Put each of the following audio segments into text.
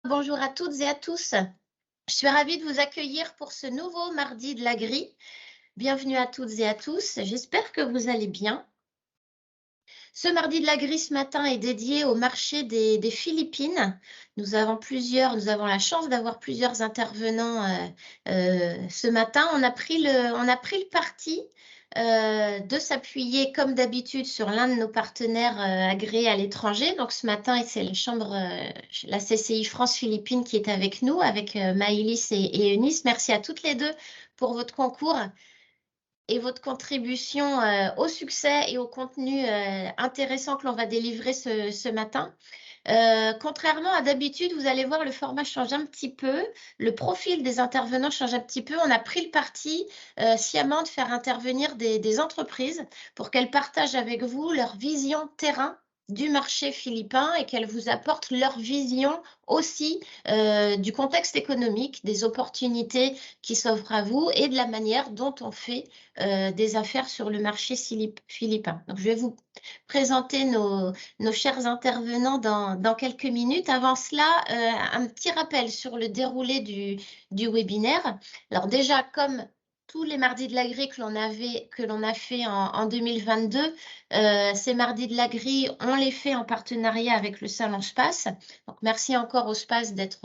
Bonjour à toutes et à tous. Je suis ravie de vous accueillir pour ce nouveau mardi de l'Agri. Bienvenue à toutes et à tous. J'espère que vous allez bien. Ce mardi de l'Agri ce matin est dédié au marché des Philippines. Nous avons la chance d'avoir plusieurs intervenants ce matin. On a pris le parti de s'appuyer comme d'habitude sur l'un de nos partenaires agréés à l'étranger. Donc ce matin, c'est la CCI France-Philippines qui est avec nous, avec Maëlys et Eunice. Merci à toutes les deux pour votre concours et votre contribution au succès et au contenu intéressant que l'on va délivrer ce matin. Contrairement à d'habitude, vous allez voir, le format change un petit peu, le profil des intervenants change un petit peu. On a pris le parti sciemment de faire intervenir des entreprises pour qu'elles partagent avec vous leur vision terrain du marché philippin et qu'elles vous apportent leur vision aussi du contexte économique, des opportunités qui s'offrent à vous et de la manière dont on fait des affaires sur le marché philippin. Donc, je vais vous présenter nos chers intervenants dans quelques minutes. Avant cela, un petit rappel sur le déroulé du webinaire. Alors déjà, comme tous les mardis de l'Agri que l'on a fait en 2022, ces mardis de l'Agri, on les fait en partenariat avec le Salon SPACE. Donc merci encore au SPACE d'être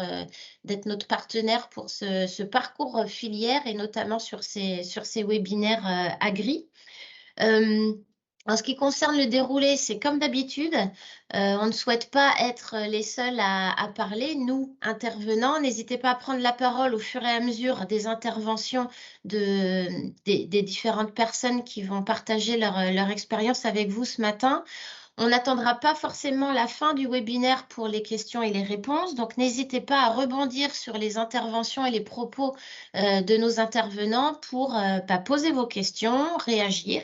notre partenaire pour ce parcours filière et notamment sur ces webinaires Agri. En ce qui concerne le déroulé, c'est comme d'habitude, on ne souhaite pas être les seuls à parler. Nous, intervenants, n'hésitez pas à prendre la parole au fur et à mesure des interventions des différentes personnes qui vont partager leur expérience avec vous ce matin. On n'attendra pas forcément la fin du webinaire pour les questions et les réponses, donc n'hésitez pas à rebondir sur les interventions et les propos de nos intervenants pour poser vos questions, réagir.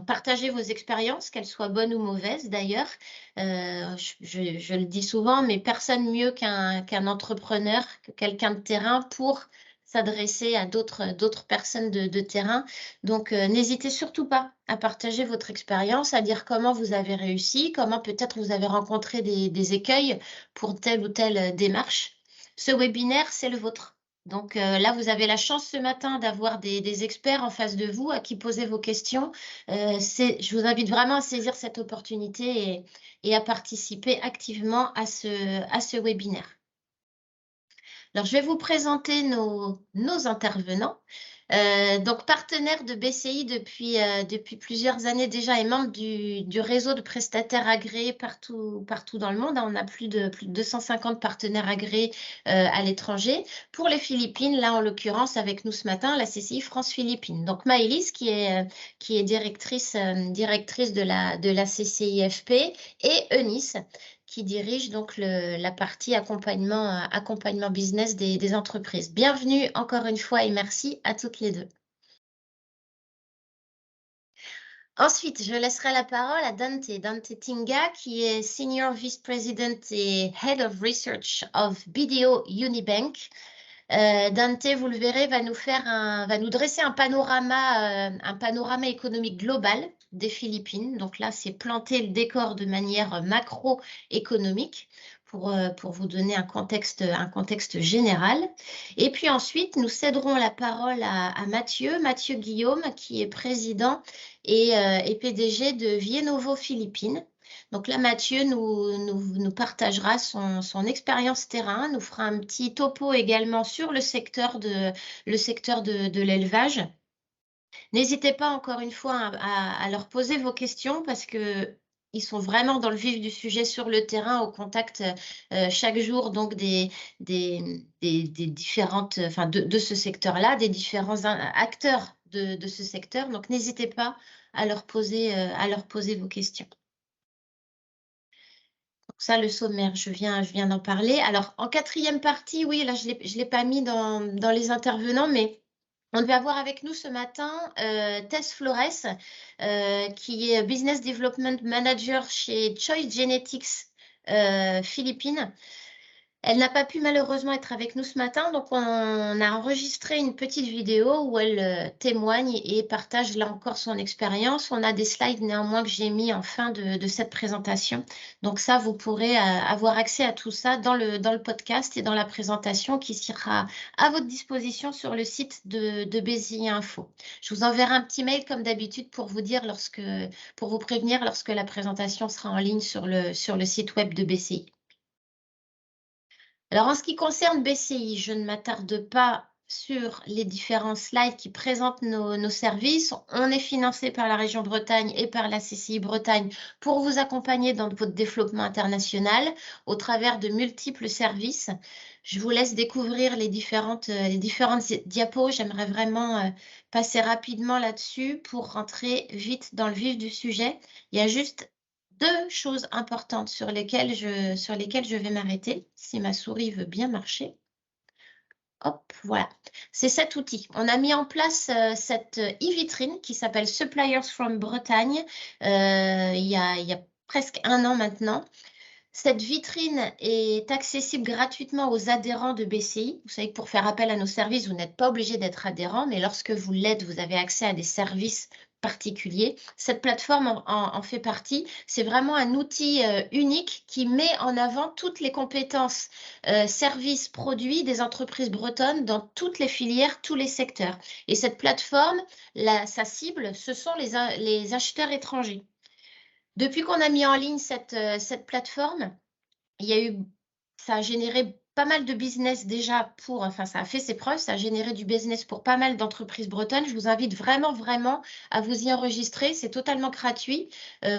Partagez vos expériences, qu'elles soient bonnes ou mauvaises d'ailleurs. Je le dis souvent, mais personne mieux qu'un entrepreneur, que quelqu'un de terrain pour s'adresser à d'autres personnes de terrain. Donc, n'hésitez surtout pas à partager votre expérience, à dire comment vous avez réussi, comment peut-être vous avez rencontré des écueils pour telle ou telle démarche. Ce webinaire, c'est le vôtre. Donc là, vous avez la chance ce matin d'avoir des experts en face de vous à qui poser vos questions. Je vous invite vraiment à saisir cette opportunité et à participer activement à ce webinaire. Alors, je vais vous présenter nos intervenants. Donc, partenaire de BCI depuis plusieurs années déjà et membre du réseau de prestataires agréés partout dans le monde. On a plus de 250 partenaires agréés à l'étranger. Pour les Philippines, là en l'occurrence avec nous ce matin, la CCI France-Philippines. Donc Maëlys qui est directrice de la CCIFP et Eunice qui dirige donc la partie accompagnement business des entreprises. Bienvenue encore une fois et merci à toutes les deux. Ensuite, je laisserai la parole à Dante Tinga, qui est Senior Vice President et Head of Research of BDO Unibank. Dante, vous le verrez, va nous dresser un panorama économique global des Philippines. Donc là, c'est planter le décor de manière macroéconomique pour vous donner un contexte général. Et puis ensuite, nous céderons la parole à Mathieu Guillaume, qui est président et PDG de Vienovo Philippines. Donc là, Mathieu nous partagera son expérience terrain, nous fera un petit topo également sur le secteur de l'élevage. N'hésitez pas encore une fois à leur poser vos questions parce que ils sont vraiment dans le vif du sujet sur le terrain, au contact chaque jour donc des différentes, enfin de ce secteur-là, des différents acteurs de ce secteur. Donc n'hésitez pas à leur poser vos questions. Donc ça, le sommaire, je viens d'en parler. Alors, en quatrième partie, oui, là, je l'ai pas mis dans les intervenants, mais on devait avoir avec nous ce matin Tess Flores, qui est Business Development Manager chez Choice Genetics Philippines. Elle n'a pas pu malheureusement être avec nous ce matin, donc on a enregistré une petite vidéo où elle témoigne et partage là encore son expérience. On a des slides néanmoins que j'ai mis en fin de cette présentation. Donc ça, vous pourrez avoir accès à tout ça dans le podcast et dans la présentation qui sera à votre disposition sur le site de BCI Info. Je vous enverrai un petit mail comme d'habitude pour vous dire pour vous prévenir lorsque la présentation sera en ligne sur le site web de BCI. Alors, en ce qui concerne BCI, je ne m'attarde pas sur les différents slides qui présentent nos services. On est financé par la région Bretagne et par la CCI Bretagne pour vous accompagner dans votre développement international au travers de multiples services. Je vous laisse découvrir les différentes diapos. J'aimerais vraiment passer rapidement là-dessus pour rentrer vite dans le vif du sujet. Il y a juste deux choses importantes sur lesquelles je vais m'arrêter, si ma souris veut bien marcher. Hop, voilà. C'est cet outil. On a mis en place cette e-vitrine qui s'appelle Suppliers from Bretagne il y a presque un an maintenant. Cette vitrine est accessible gratuitement aux adhérents de BCI. Vous savez que pour faire appel à nos services, vous n'êtes pas obligé d'être adhérent, mais lorsque vous l'êtes, vous avez accès à des services particuliers. Cette plateforme en fait partie. C'est vraiment un outil unique qui met en avant toutes les compétences, services, produits des entreprises bretonnes dans toutes les filières, tous les secteurs. Et cette plateforme, sa cible, ce sont les acheteurs étrangers. Depuis qu'on a mis en ligne cette plateforme, ça a généré pas mal de business déjà ça a fait ses preuves, ça a généré du business pour pas mal d'entreprises bretonnes. Je vous invite vraiment à vous y enregistrer. C'est totalement gratuit.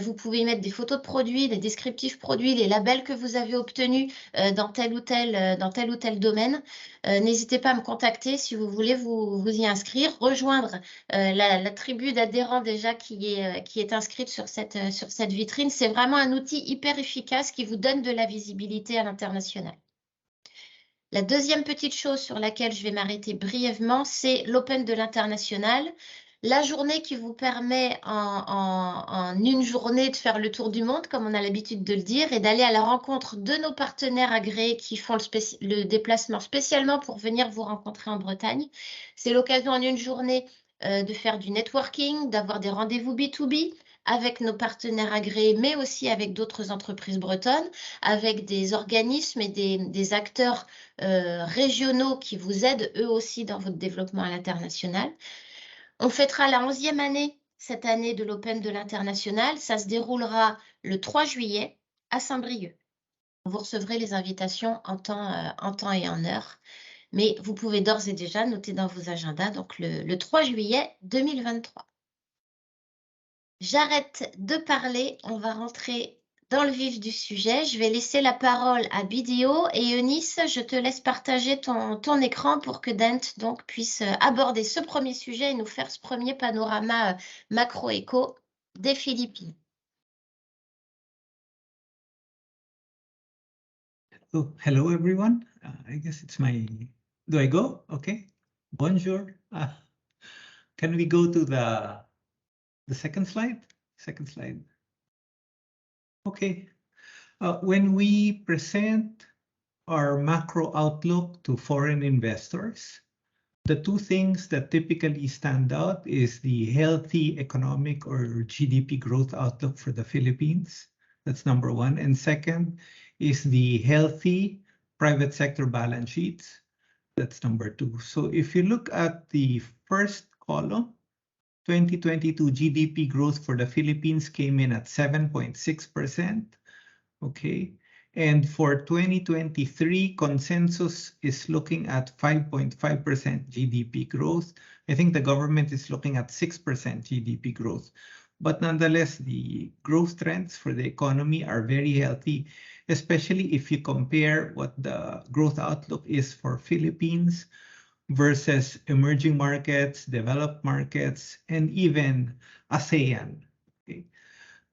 Vous pouvez y mettre des photos de produits, des descriptifs produits, les labels que vous avez obtenus dans tel ou tel domaine. N'hésitez pas à me contacter si vous voulez vous y inscrire, rejoindre la tribu d'adhérents déjà qui est inscrite sur cette vitrine. C'est vraiment un outil hyper efficace qui vous donne de la visibilité à l'international. La deuxième petite chose sur laquelle je vais m'arrêter brièvement, c'est l'Open de l'international. La journée qui vous permet en une journée de faire le tour du monde, comme on a l'habitude de le dire, et d'aller à la rencontre de nos partenaires agréés qui font le déplacement spécialement pour venir vous rencontrer en Bretagne. C'est l'occasion en une journée de faire du networking, d'avoir des rendez-vous B2B avec nos partenaires agréés, mais aussi avec d'autres entreprises bretonnes, avec des organismes et des acteurs régionaux qui vous aident eux aussi dans votre développement à l'international. On fêtera la 11e année cette année de l'Open de l'international. Ça se déroulera le 3 juillet à Saint-Brieuc. Vous recevrez les invitations en temps et en heure. Mais vous pouvez d'ores et déjà noter dans vos agendas donc le 3 juillet 2023. J'arrête de parler, on va rentrer dans le vif du sujet. Je vais laisser la parole à Bideo et Eunice, je te laisse partager ton écran pour que Dent donc puisse aborder ce premier sujet et nous faire ce premier panorama macro-éco des Philippines. So, hello everyone. I guess it's my. Do I go? Okay. Bonjour. Can we go to the second slide? Second slide. Okay. When we present our macro outlook to foreign investors, the two things that typically stand out is the healthy economic or GDP growth outlook for the Philippines. That's number one. And second is the healthy private sector balance sheets. That's number two. So if you look at the first column, 2022 GDP growth for the Philippines came in at 7.6%. Okay. And for 2023, consensus is looking at 5.5% GDP growth. I think the government is looking at 6% GDP growth. But nonetheless, the growth trends for the economy are very healthy, especially if you compare what the growth outlook is for Philippines versus emerging markets, developed markets, and even ASEAN. Okay.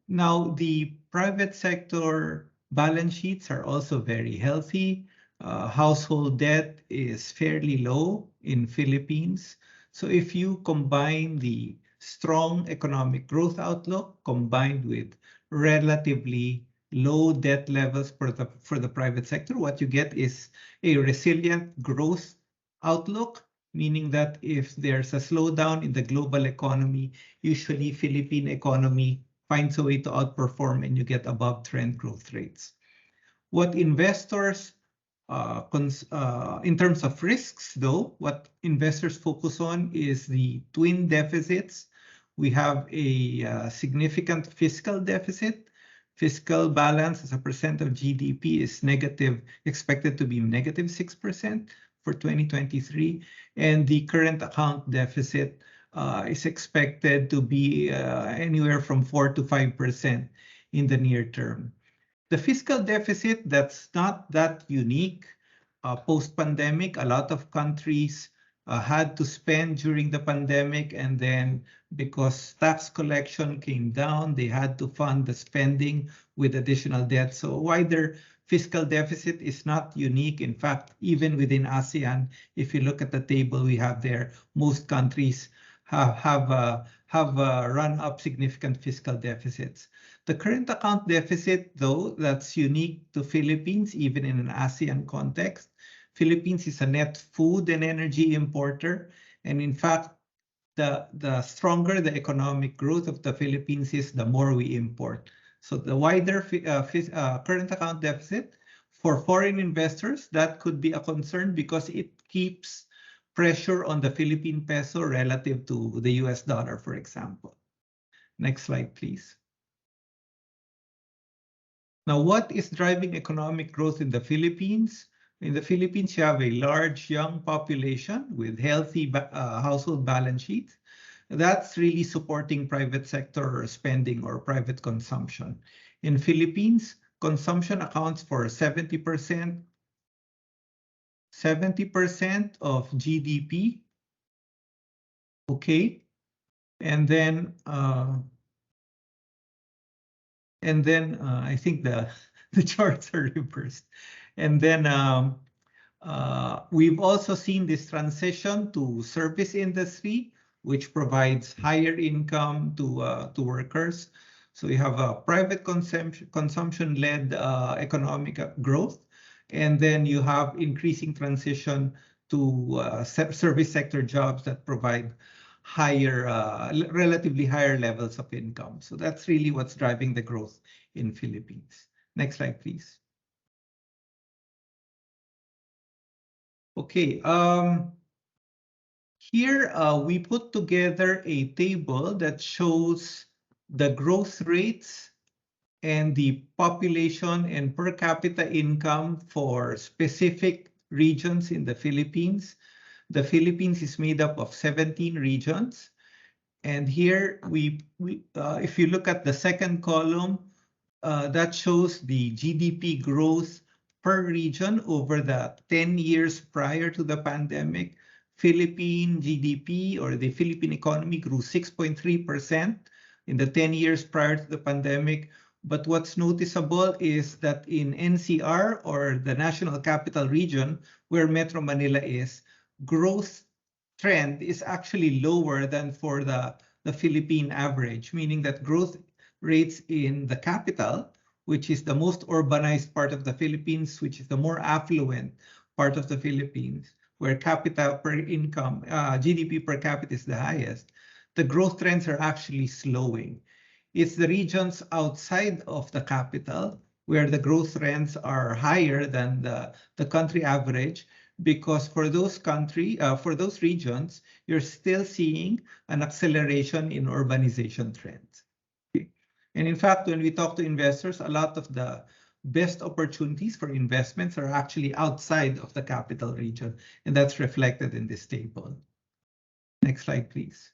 Now, the private sector balance sheets are also very healthy. Household debt is fairly low in Philippines. So if you combine the strong economic growth outlook combined with relatively low debt levels for the private sector, what you get is a resilient growth outlook, meaning that if there's a slowdown in the global economy, usually Philippine economy finds a way to outperform and you get above trend growth rates. What investors, in terms of risks though, what investors focus on is the twin deficits. We have a significant fiscal deficit. Fiscal balance as a percent of GDP is negative, expected to be negative 6% for 2023. And the current account deficit is expected to be anywhere from 4 to 5% in the near term. The fiscal deficit, that's not that unique. Post-pandemic, a lot of countries had to spend during the pandemic, and then because tax collection came down, they had to fund the spending with additional debt. So a wider fiscal deficit is not unique. In fact, even within ASEAN, if you look at the table we have there, most countries have run up significant fiscal deficits. The current account deficit, though, that's unique to Philippines, even in an ASEAN context. Philippines is a net food and energy importer. And in fact, the stronger the economic growth of the Philippines is, the more we import. So the wider current account deficit for foreign investors, that could be a concern because it keeps pressure on the Philippine peso relative to the US dollar, for example. Next slide, please. Now, what is driving economic growth in the Philippines? In the Philippines, you have a large young population with healthy household balance sheets. That's really supporting private sector spending or private consumption. In Philippines, consumption accounts for 70% of GDP. Okay, and then I think the charts are reversed. And then we've also seen this transition to service industry, which provides higher income to workers. So you have a private consumption-led economic growth, and then you have increasing transition to service sector jobs that provide relatively higher levels of income. So that's really what's driving the growth in Philippines. Next slide, please. Okay, here we put together a table that shows the growth rates and the population and per capita income for specific regions in the Philippines. The Philippines is made up of 17 regions. And here, if you look at the second column, that shows the GDP growth per region over the 10 years prior to the pandemic. Philippine GDP, or the Philippine economy, grew 6.3% in the 10 years prior to the pandemic. But what's noticeable is that in NCR, or the National Capital Region, where Metro Manila is, growth trend is actually lower than for the Philippine average, meaning that growth rates in the capital, which is the most urbanized part of the Philippines, which is the more affluent part of the Philippines, where capita per income, GDP per capita is the highest, the growth trends are actually slowing. It's the regions outside of the capital where the growth trends are higher than the country average, because for those regions, you're still seeing an acceleration in urbanization trends. Okay. And in fact, when we talk to investors, a lot of the best opportunities for investments are actually outside of the capital region, and that's reflected in this table. Next slide, please.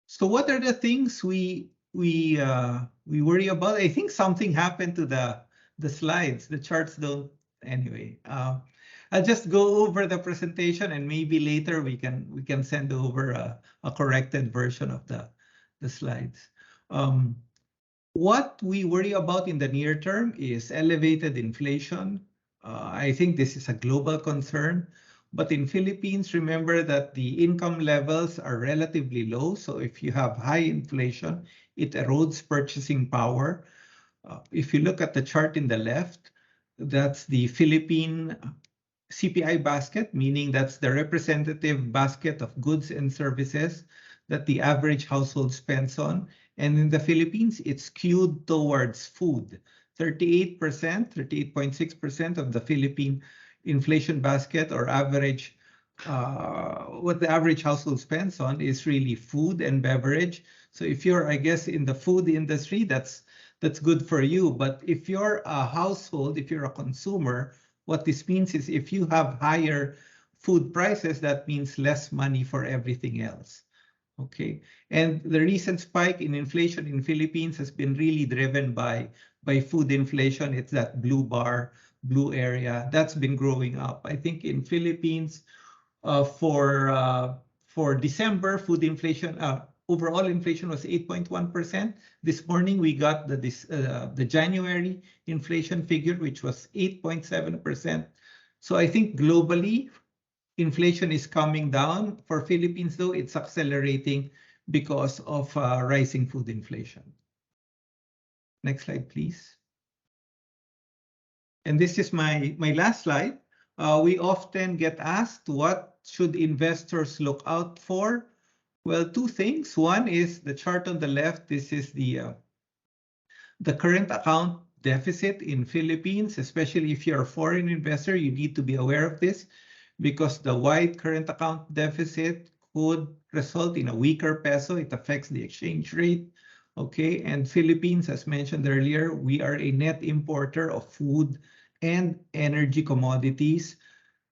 So what are the things we worry about? I think something happened to the slides. The charts don't. Anyway, I'll just go over the presentation, and maybe later we can send over a corrected version of the slides. What we worry about in the near term is elevated inflation. I think this is a global concern. But in Philippines, remember that the income levels are relatively low. So if you have high inflation, it erodes purchasing power. If you look at the chart in the left, that's the Philippine CPI basket, meaning that's the representative basket of goods and services that the average household spends on. And in the Philippines, it's skewed towards food. 38%, 38.6% of the Philippine inflation basket or average, what the average household spends on is really food and beverage. So if you're, I guess, in the food industry, that's good for you. But if you're a household, if you're a consumer, what this means is if you have higher food prices, that means less money for everything else. Okay, and the recent spike in inflation in Philippines has been really driven by food inflation. It's that blue bar, blue area that's been growing up. I think in Philippines, for December, food inflation, overall inflation was 8.1%. This morning we got the January inflation figure, which was 8.7%. So I think globally, inflation is coming down. For Philippines, though, it's accelerating because of rising food inflation. Next slide, please. And this is my last slide. We often get asked, what should investors look out for? Well, two things. One is the chart on the left. This is the current account deficit in Philippines, especially if you're a foreign investor, you need to be aware of this because the wide current account deficit could result in a weaker peso. It affects the exchange rate. Okay, and Philippines, as mentioned earlier, we are a net importer of food and energy commodities.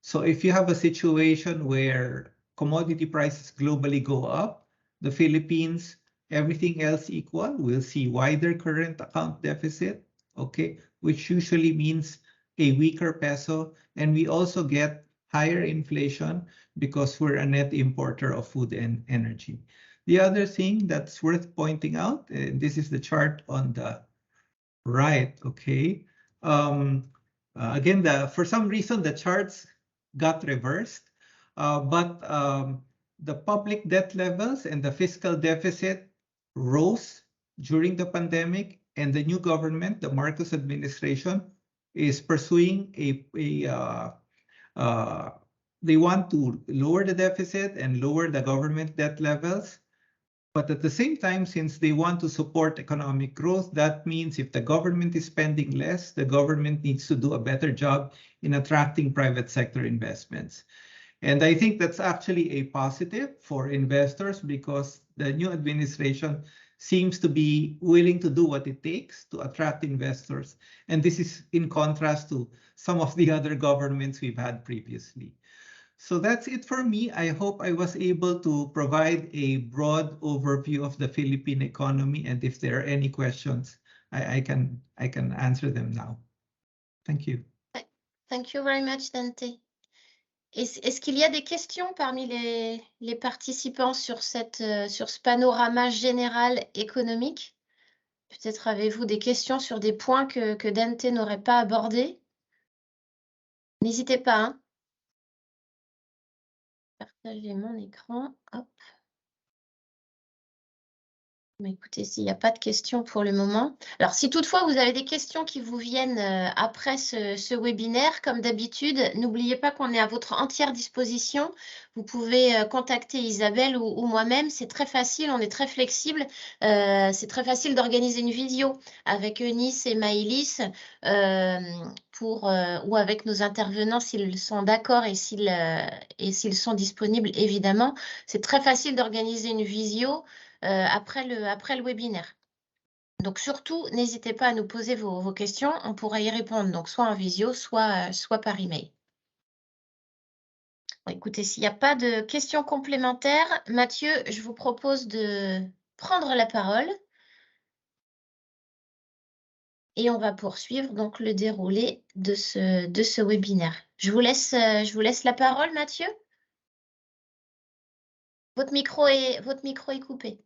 So if you have a situation where commodity prices globally go up, the Philippines, everything else equal, will see wider current account deficit, okay, which usually means a weaker peso. And we also get higher inflation because we're a net importer of food and energy. The other thing that's worth pointing out, and this is the chart on the right, okay. Again, for some reason, the charts got reversed, but the public debt levels and the fiscal deficit rose during the pandemic, and the new government, the Marcos administration, is pursuing they want to lower the deficit and lower the government debt levels. But at the same time, since they want to support economic growth, that means if the government is spending less, the government needs to do a better job in attracting private sector investments. And I think that's actually a positive for investors because the new administration seems to be willing to do what it takes to attract investors. And this is in contrast to some of the other governments we've had previously. So that's it for me. I hope I was able to provide a broad overview of the Philippine economy. And if there are any questions, I can answer them now. Thank you. Thank you very much, Dante. Est-ce qu'il y a des questions parmi les participants sur ce panorama général économique? Peut-être avez-vous des questions sur des points que Dante n'aurait pas abordés? N'hésitez pas, hein. Partager mon écran. Hop. Mais écoutez, s'il n'y a pas de questions pour le moment. Alors, si toutefois vous avez des questions qui vous viennent après ce webinaire, comme d'habitude, n'oubliez pas qu'on est à votre entière disposition. Vous pouvez contacter Isabelle ou moi-même. C'est très facile, on est très flexible. C'est très facile d'organiser une vidéo avec Eunice et Maëlys ou avec nos intervenants s'ils sont d'accord et s'ils sont disponibles, évidemment. C'est très facile d'organiser une visio après le webinaire. Donc surtout, n'hésitez pas à nous poser vos questions. On pourra y répondre donc soit en visio, soit par email. Bon, écoutez, s'il n'y a pas de questions complémentaires, Mathieu, je vous propose de prendre la parole. Et on va poursuivre donc le déroulé de ce webinaire. Je vous laisse la parole, Mathieu. Votre micro est coupé.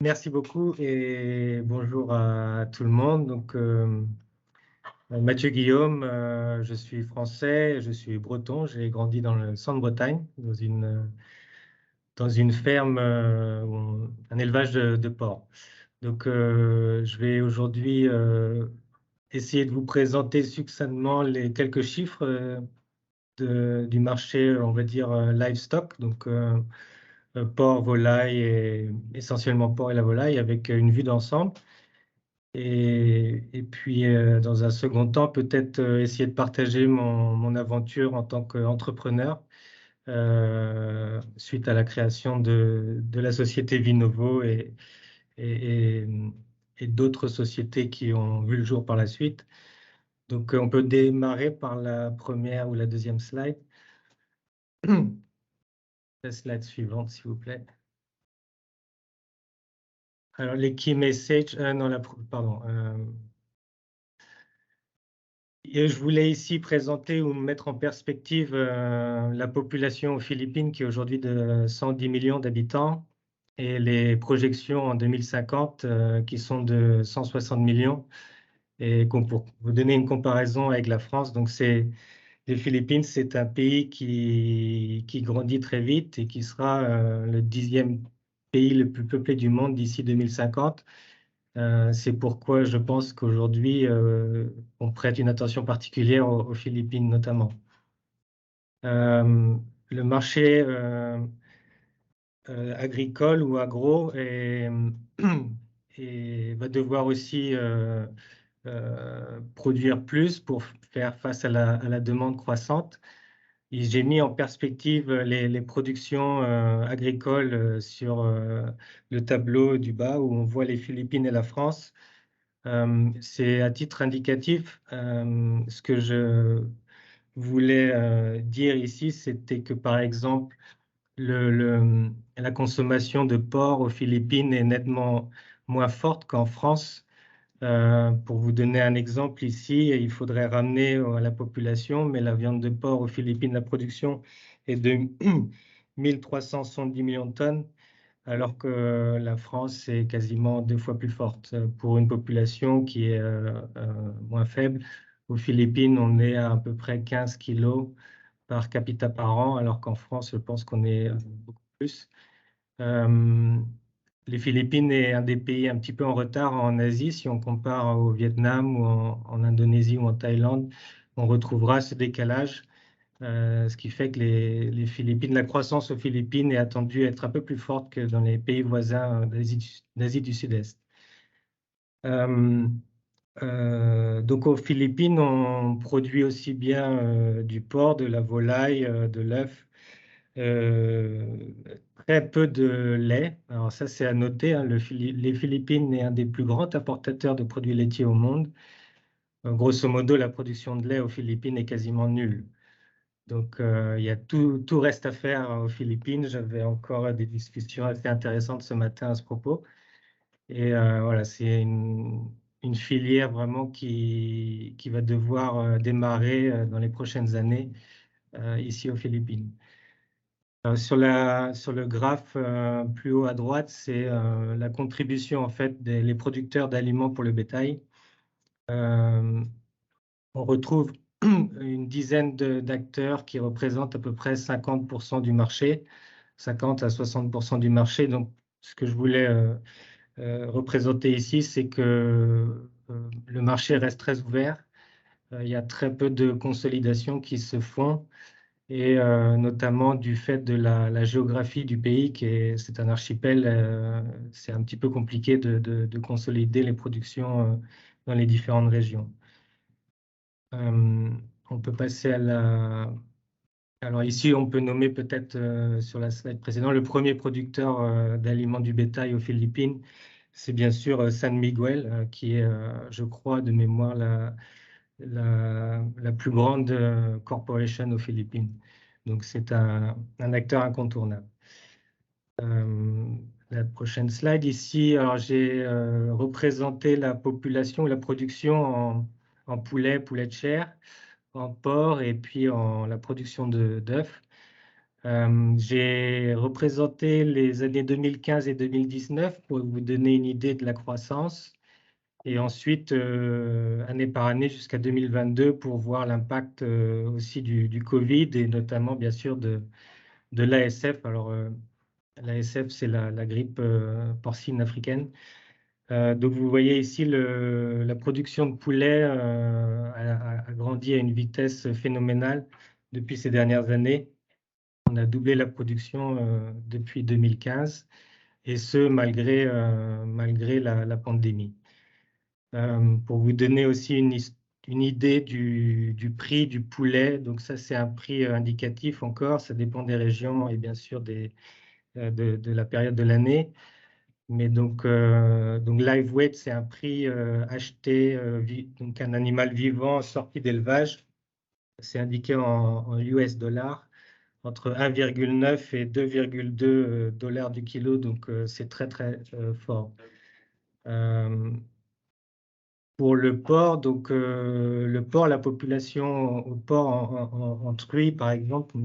Merci beaucoup et bonjour à tout le monde. Donc, Mathieu Guillaume, je suis français, je suis breton, j'ai grandi dans le centre-Bretagne, dans une ferme, un élevage de porcs. Donc, je vais aujourd'hui essayer de vous présenter succinctement les quelques chiffres du marché, on va dire, livestock, donc porc, volaille, et essentiellement porc et la volaille, avec une vue d'ensemble. Et puis, dans un second temps, peut-être essayer de partager mon aventure en tant qu'entrepreneur suite à la création de la société Vinovo et, et d'autres sociétés qui ont vu le jour par la suite. Donc, on peut démarrer par la première ou la deuxième slide. La slide suivante, s'il vous plaît. Alors, les key messages, pardon. Et je voulais ici présenter ou mettre en perspective la population aux Philippines qui est aujourd'hui de 110 millions d'habitants et les projections en 2050 qui sont de 160 millions. Et pour vous donner une comparaison avec la France, donc les Philippines, c'est un pays qui grandit très vite et qui sera le 10e pays le plus peuplé du monde d'ici 2050. C'est pourquoi je pense qu'aujourd'hui, on prête une attention particulière aux Philippines notamment. Le marché agricole ou agro va devoir aussi produire plus pour faire face à la demande croissante. J'ai mis en perspective les productions agricoles sur le tableau du bas où on voit les Philippines et la France. C'est à titre indicatif. Ce que je voulais dire ici, c'était que par exemple, la consommation de porc aux Philippines est nettement moins forte qu'en France. Pour vous donner un exemple ici, il faudrait ramener à la population, mais la viande de porc aux Philippines, la production est de 1370 millions de tonnes, alors que la France est quasiment 2 fois plus forte pour une population qui est moins faible. Aux Philippines, on est à peu près 15 kilos par capita par an, alors qu'en France, je pense qu'on est beaucoup plus. Les Philippines est un des pays un petit peu en retard en Asie. Si on compare au Vietnam ou en Indonésie ou en Thaïlande, on retrouvera ce décalage. Ce qui fait que les Philippines, la croissance aux Philippines est attendue être un peu plus forte que dans les pays voisins d'Asie du Sud-Est. Donc aux Philippines, on produit aussi bien du porc, de la volaille, de l'œuf, très peu de lait. Alors ça, c'est à noter, hein, les Philippines est un des plus grands importateurs de produits laitiers au monde. Grosso modo, la production de lait aux Philippines est quasiment nulle. Donc, il y a tout reste à faire aux Philippines. J'avais encore des discussions assez intéressantes ce matin à ce propos. Et voilà, c'est une filière vraiment qui va devoir démarrer dans les prochaines années ici aux Philippines. Sur le graphe plus haut à droite, c'est la contribution en fait des producteurs d'aliments pour le bétail. On retrouve une dizaine d'acteurs qui représentent à peu près 50% du marché, 50 à 60% du marché. Donc, ce que je voulais représenter ici, c'est que le marché reste très ouvert. Il y a très peu de consolidations qui se font, et notamment du fait de la géographie du pays, c'est un archipel, c'est un petit peu compliqué de consolider les productions dans les différentes régions. On peut passer à la... Alors ici, on peut nommer peut-être sur la slide précédente le premier producteur d'aliments du bétail aux Philippines. C'est bien sûr San Miguel, qui est, je crois, de mémoire, la plus grande corporation aux Philippines. Donc c'est un acteur incontournable. La prochaine slide ici, alors j'ai représenté la population, la production en poulet de chair, en porc et puis en la production d'œufs. J'ai représenté les années 2015 et 2019 pour vous donner une idée de la croissance. Et ensuite, année par année jusqu'à 2022 pour voir l'impact aussi du Covid et notamment, bien sûr, de l'ASF. Alors, l'ASF, c'est la grippe porcine africaine. Donc, vous voyez ici, la production de poulet a grandi à une vitesse phénoménale depuis ces dernières années. On a doublé la production depuis 2015, et ce, malgré la pandémie. Pour vous donner aussi une idée du prix du poulet, donc ça, c'est un prix indicatif encore, ça dépend des régions et bien sûr de la période de l'année. Mais donc live weight, c'est un prix acheté, donc un animal vivant sorti d'élevage. C'est indiqué en US dollars, entre 1,9 et 2,2 dollars du kilo, donc c'est très très fort. Pour le porc, donc le porc, la population au porc en truies, par exemple,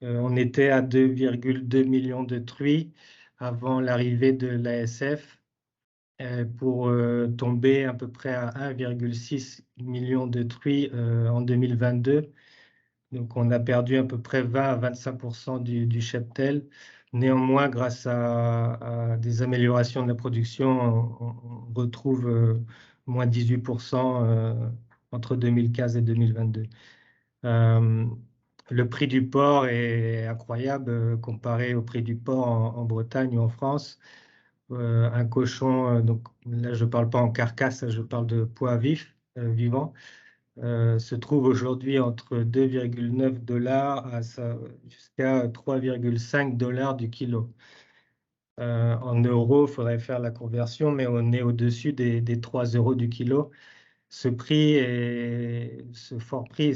on était à 2,2 millions de truies avant l'arrivée de l'ASF, pour tomber à peu près à 1,6 million de truies en 2022. Donc, on a perdu à peu près 20 à 25% du cheptel. Néanmoins, grâce à des améliorations de la production, on retrouve moins 18% entre 2015 et 2022. Le prix du porc est incroyable comparé au prix du porc en Bretagne ou en France. Un cochon, donc là je ne parle pas en carcasse, je parle de poids vif, vivant, se trouve aujourd'hui entre 2,9 dollars jusqu'à 3,5 dollars du kilo. En euros, il faudrait faire la conversion, mais on est au-dessus des 3 euros du kilo. Ce fort prix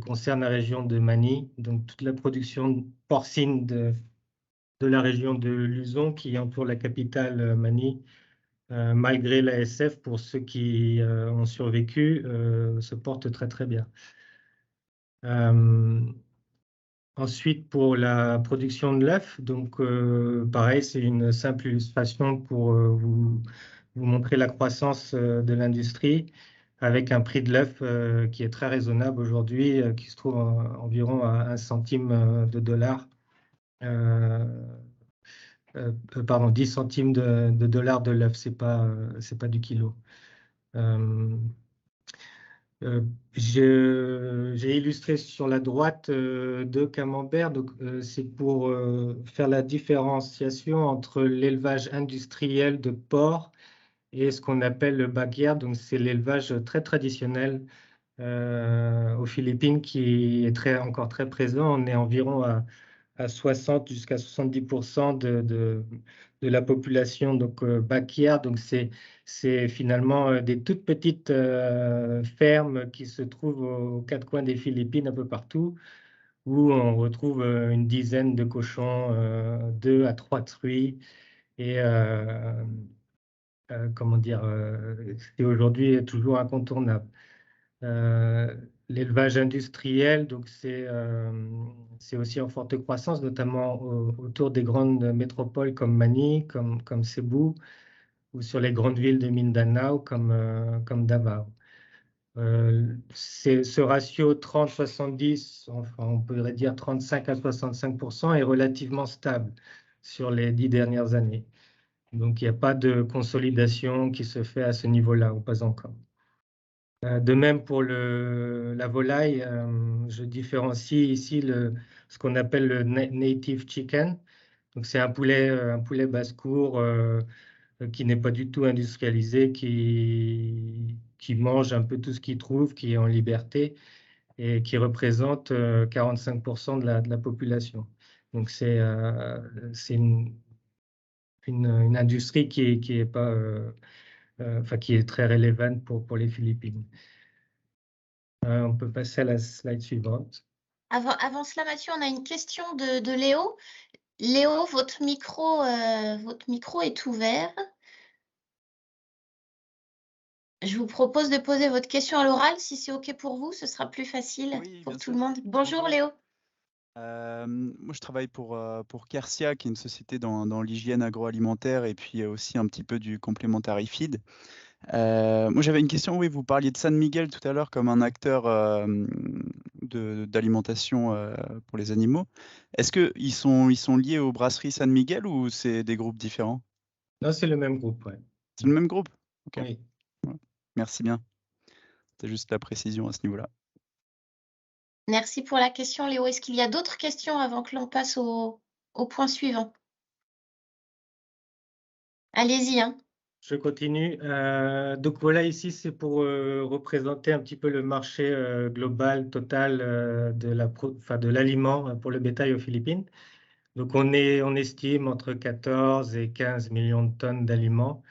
concerne la région de Manille, donc toute la production porcine de la région de Luzon qui entoure la capitale Manille. Malgré l'ASF, pour ceux qui ont survécu, se porte très très bien. Ensuite, pour la production de l'œuf, donc pareil, c'est une simple illustration pour vous montrer la croissance de l'industrie avec un prix de l'œuf qui est très raisonnable aujourd'hui, qui se trouve environ à 1 centime de dollar. Pardon, 10 centimes de dollars de l'œuf, c'est pas du kilo. J'ai illustré sur la droite deux camemberts, donc c'est pour faire la différenciation entre l'élevage industriel de porc et ce qu'on appelle le backyard, donc c'est l'élevage très traditionnel aux Philippines qui est encore très présent. On est environ à 60 jusqu'à 70% de la population, donc backyard, donc c'est finalement des toutes petites fermes qui se trouvent aux quatre coins des Philippines, un peu partout, où on retrouve une dizaine de cochons, 2 à 3 truies, et comment dire, c'est aujourd'hui toujours incontournable. L'élevage industriel, donc c'est aussi en forte croissance, notamment autour des grandes métropoles comme Manille, comme Cebu, ou sur les grandes villes de Mindanao comme Davao. Ce ratio 30-70, enfin on pourrait dire 35 à 65%, est relativement stable sur les 10 dernières années. Donc il n'y a pas de consolidation qui se fait à ce niveau-là, ou pas encore. De même pour la volaille, je différencie ici ce qu'on appelle le native chicken. Donc c'est un poulet basse-cour qui n'est pas du tout industrialisé, qui mange un peu tout ce qu'il trouve, qui est en liberté et qui représente 45% de la population. Donc c'est une industrie qui est pas, enfin qui est très relevante pour les Philippines. On peut passer à la slide suivante. Avant cela, Mathieu, on a une question de Léo. Léo, votre micro est ouvert. Je vous propose de poser votre question à l'oral. Si c'est OK pour vous, ce sera plus facile pour tout le monde. Bonjour Léo. Moi, je travaille pour Kersia, qui est une société dans l'hygiène agroalimentaire et puis aussi un petit peu du complementary feed. Moi, j'avais une question. Oui, vous parliez de San Miguel tout à l'heure comme un acteur d'alimentation pour les animaux. Est-ce qu'ils sont liés aux brasseries San Miguel ou c'est des groupes différents? Non, c'est le même groupe, ouais. C'est le même groupe? Ok, Oui. merci bien. C'est juste la précision à ce niveau-là. Merci pour la question, Léo. Est-ce qu'il y a d'autres questions avant que l'on passe au point suivant? Allez-y, hein. Je continue. Donc voilà, ici, c'est pour représenter un petit peu le marché global total de l'aliment pour le bétail aux Philippines. Donc on estime entre 14 et 15 millions de tonnes d'aliments.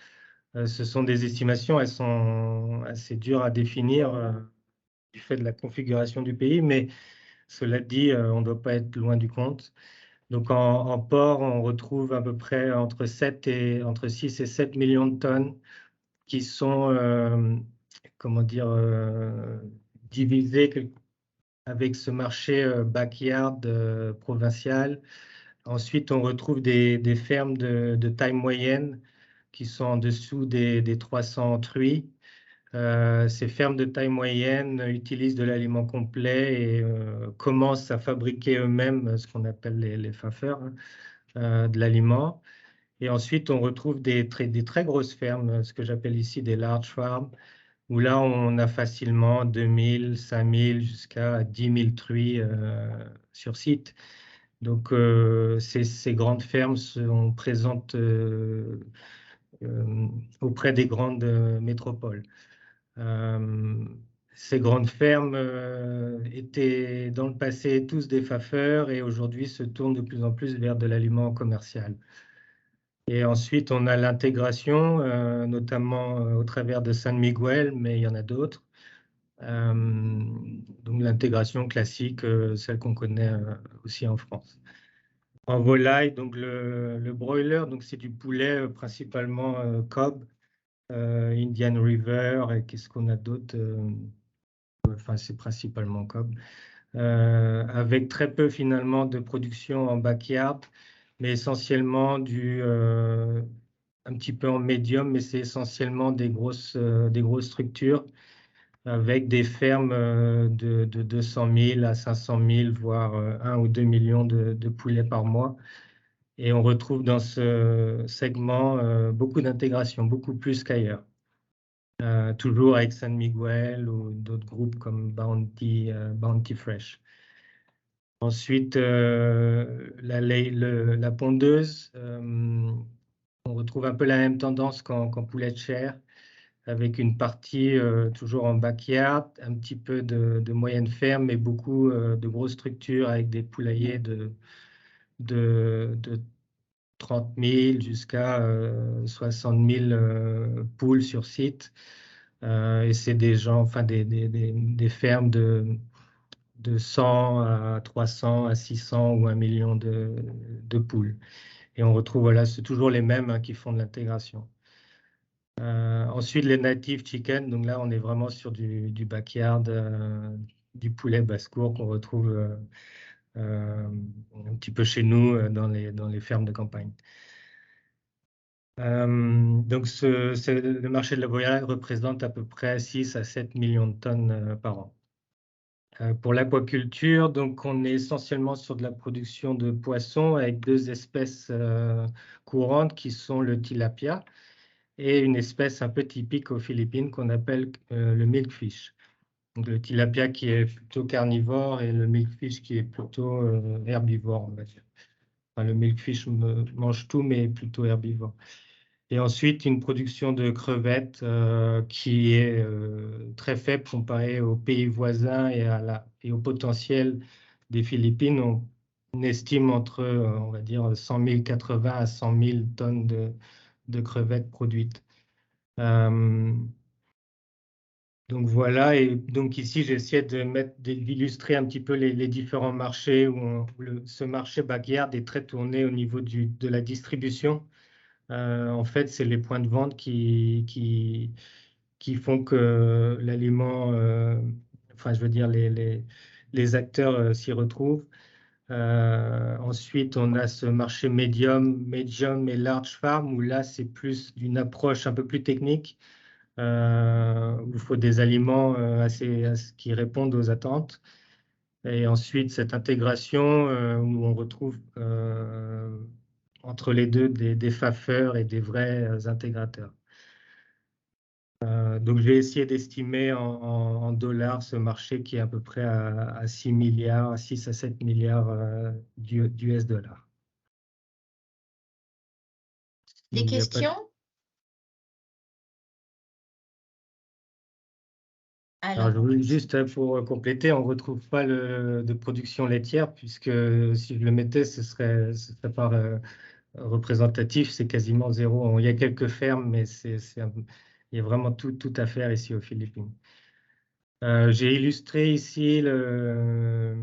Ce sont des estimations, elles sont assez dures à définir du fait de la configuration du pays, mais cela dit, on ne doit pas être loin du compte. Donc en porc, on retrouve à peu près entre 6 et 7 millions de tonnes qui sont, comment dire, divisées avec ce marché backyard provincial. Ensuite, on retrouve des fermes de taille moyenne qui sont en dessous des 300 truies. Ces fermes de taille moyenne utilisent de l'aliment complet et commencent à fabriquer eux-mêmes ce qu'on appelle les fafeurs de l'aliment. Et ensuite, on retrouve des très grosses fermes, ce que j'appelle ici des large farms, où là, on a facilement 2000, 5000 jusqu'à 10 000 truies sur site. Donc, ces grandes fermes sont présentes auprès des grandes métropoles. Ces grandes fermes étaient dans le passé tous des fafeurs et aujourd'hui se tournent de plus en plus vers de l'aliment commercial. Et ensuite, on a l'intégration, notamment au travers de San Miguel, mais il y en a d'autres. Donc l'intégration classique, celle qu'on connaît aussi en France. En volaille, donc le broiler, donc c'est du poulet principalement Cobb, Indian River, et qu'est-ce qu'on a d'autre? Enfin, c'est principalement Cobb. Avec très peu finalement de production en backyard, mais essentiellement un petit peu en médium, mais c'est essentiellement des grosses structures avec des fermes de 200 000 à 500 000, voire 1 ou 2 millions de poulets par mois. Et on retrouve dans ce segment beaucoup d'intégration, beaucoup plus qu'ailleurs. Toujours avec San Miguel ou d'autres groupes comme Bounty Fresh. Ensuite, la pondeuse, on retrouve un peu la même tendance qu'en poulet de chair, avec une partie toujours en backyard, un petit peu de moyenne ferme, mais beaucoup de grosses structures avec des poulaillers de 30 000 jusqu'à 60 000 poules sur site. Et c'est des fermes de 100 à 300 à 600 ou 1 million de poules. Et on retrouve, voilà, c'est toujours les mêmes qui font de l'intégration. Ensuite, les native chicken, donc là, on est vraiment sur du backyard, du poulet basse-cour qu'on retrouve un petit peu chez nous dans les fermes de campagne. Donc, le marché de la volaille représente à peu près 6 à 7 millions de tonnes par an. Pour l'aquaculture, donc on est essentiellement sur de la production de poissons avec deux espèces courantes qui sont le tilapia et une espèce un peu typique aux Philippines qu'on appelle le milkfish. Donc le tilapia qui est plutôt carnivore et le milkfish qui est plutôt herbivore, on va dire. Enfin, le milkfish mange tout, mais plutôt herbivore. Et ensuite, une production de crevettes qui est très faible comparée aux pays voisins et au potentiel des Philippines. On estime entre, on va dire, 80 à 100 000 tonnes de crevettes produites. Donc voilà, et donc ici j'essaie d'illustrer un petit peu les différents marchés où ce marché backyard est très tourné au niveau de la distribution. En fait, c'est les points de vente qui font que l'aliment, enfin je veux dire les acteurs s'y retrouvent. Ensuite, on a ce marché medium et large farm où là c'est plus d'une approche un peu plus technique. où il faut des aliments qui répondent aux attentes. Et ensuite, cette intégration où on retrouve entre les deux des faveurs et des vrais intégrateurs. Donc, je vais essayer d'estimer en dollars ce marché qui est à peu près à 6 milliards, 6 à 7 milliards d'US dollars. Des questions? Alors, juste pour compléter, on ne retrouve pas de production laitière, puisque si je le mettais, ce serait pas représentatif, c'est quasiment zéro. Il y a quelques fermes, mais il y a vraiment tout à faire ici aux Philippines. J'ai illustré ici la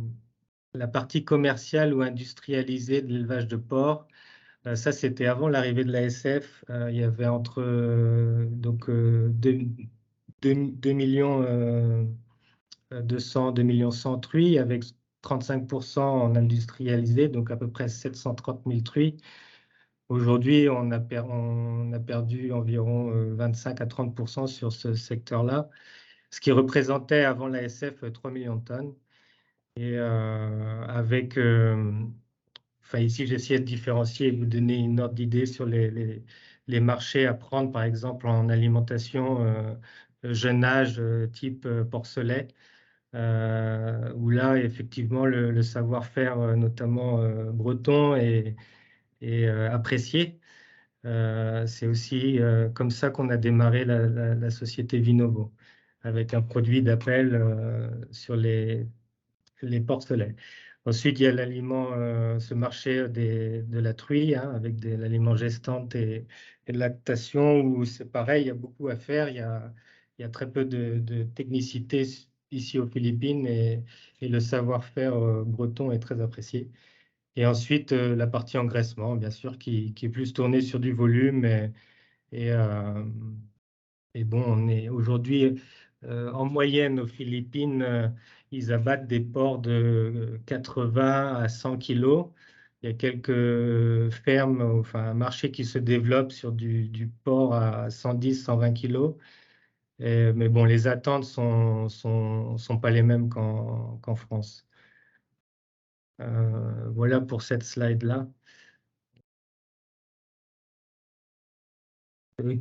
partie commerciale ou industrialisée de l'élevage de porc. Ça, c'était avant l'arrivée de l'ASF. Il y avait entre 2 millions 2 millions 100 truies, avec 35% en industrialisé, donc à peu près 730 000 truies. Aujourd'hui, on a perdu environ 25 à 30% sur ce secteur-là, ce qui représentait avant l'ASF 3 millions de tonnes. Et ici, j'essaie de différencier et vous donner une ordre d'idée sur les marchés à prendre, par exemple en alimentation jeune âge type porcelet, où là, effectivement, le savoir-faire, notamment breton, est apprécié. C'est aussi comme ça qu'on a démarré la société Vinovo, avec un produit d'appel sur les porcelets. Ensuite, il y a ce marché de la truie, hein, avec l'aliment gestante et de lactation, où c'est pareil, il y a beaucoup à faire. Il y a très peu de technicité ici aux Philippines et le savoir-faire breton est très apprécié. Et ensuite, la partie engraissement, bien sûr, qui est plus tournée sur du volume. Et bon, on est aujourd'hui, en moyenne aux Philippines, ils abattent des porcs de 80 à 100 kilos. Il y a quelques fermes, enfin un marché qui se développe sur du porc à 110, 120 kilos. Mais bon, les attentes sont pas les mêmes qu'en France. Voilà pour cette slide-là.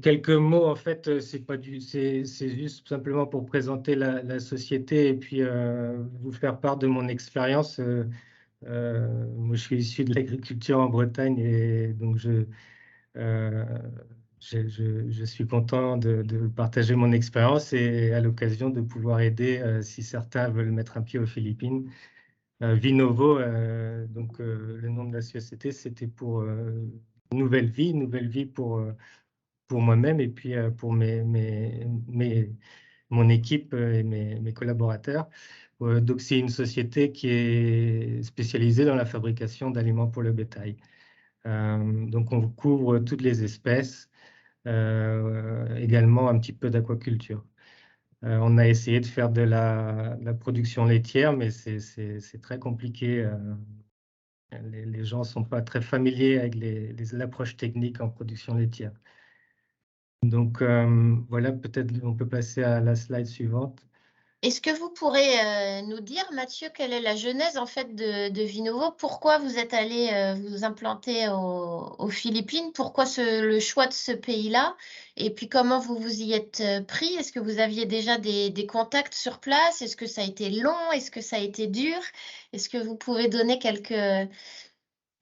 Quelques mots, en fait, c'est juste simplement pour présenter la société et puis vous faire part de mon expérience. Moi, je suis issu de l'agriculture en Bretagne et donc je suis content de partager mon expérience et à l'occasion de pouvoir aider si certains veulent mettre un pied aux Philippines. Vinovo, donc le nom de la société, c'était pour nouvelle vie pour moi-même et puis pour mon équipe et mes collaborateurs. Donc, c'est une société qui est spécialisée dans la fabrication d'aliments pour le bétail. Donc, on couvre toutes les espèces, également un petit peu d'aquaculture. On a essayé de faire de la production laitière, mais c'est très compliqué. Les gens ne sont pas très familiers avec l'approche technique en production laitière. Donc, voilà, peut-être on peut passer à la slide suivante. Est-ce que vous pourrez nous dire, Mathieu, quelle est la genèse en fait de Vinovo? Pourquoi vous êtes allé vous implanter aux Philippines? Pourquoi le choix de ce pays-là? Et puis comment vous vous y êtes pris? Est-ce que vous aviez déjà des contacts sur place? Est-ce que ça a été long? Est-ce que ça a été dur? Est-ce que vous pouvez donner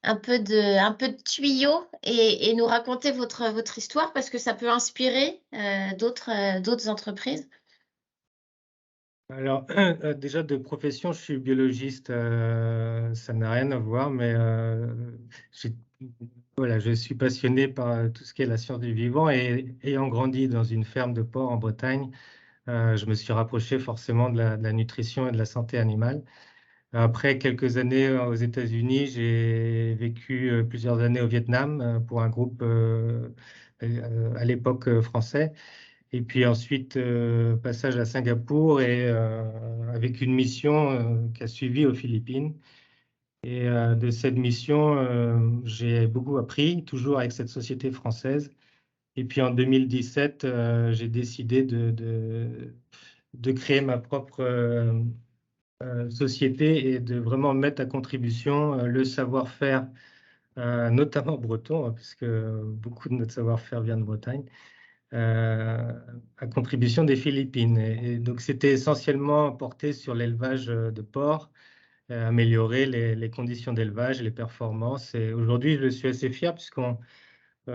un peu de tuyaux et nous raconter votre histoire parce que ça peut inspirer d'autres entreprises? Alors, déjà de profession, je suis biologiste, ça n'a rien à voir, mais voilà, je suis passionné par tout ce qui est la science du vivant et ayant grandi dans une ferme de porcs en Bretagne, je me suis rapproché forcément de la nutrition et de la santé animale. Après quelques années aux États-Unis, j'ai vécu plusieurs années au Vietnam pour un groupe à l'époque français. Et puis ensuite, passage à Singapour et avec une mission qui a suivi aux Philippines. Et de cette mission, j'ai beaucoup appris, toujours avec cette société française. Et puis en 2017, j'ai décidé de créer ma propre société et de vraiment mettre à contribution le savoir-faire, notamment breton, hein, puisque beaucoup de notre savoir-faire vient de Bretagne, à contribution des Philippines. Et donc, c'était essentiellement porté sur l'élevage de porcs, améliorer les conditions d'élevage, les performances. Et aujourd'hui, je suis assez fier puisque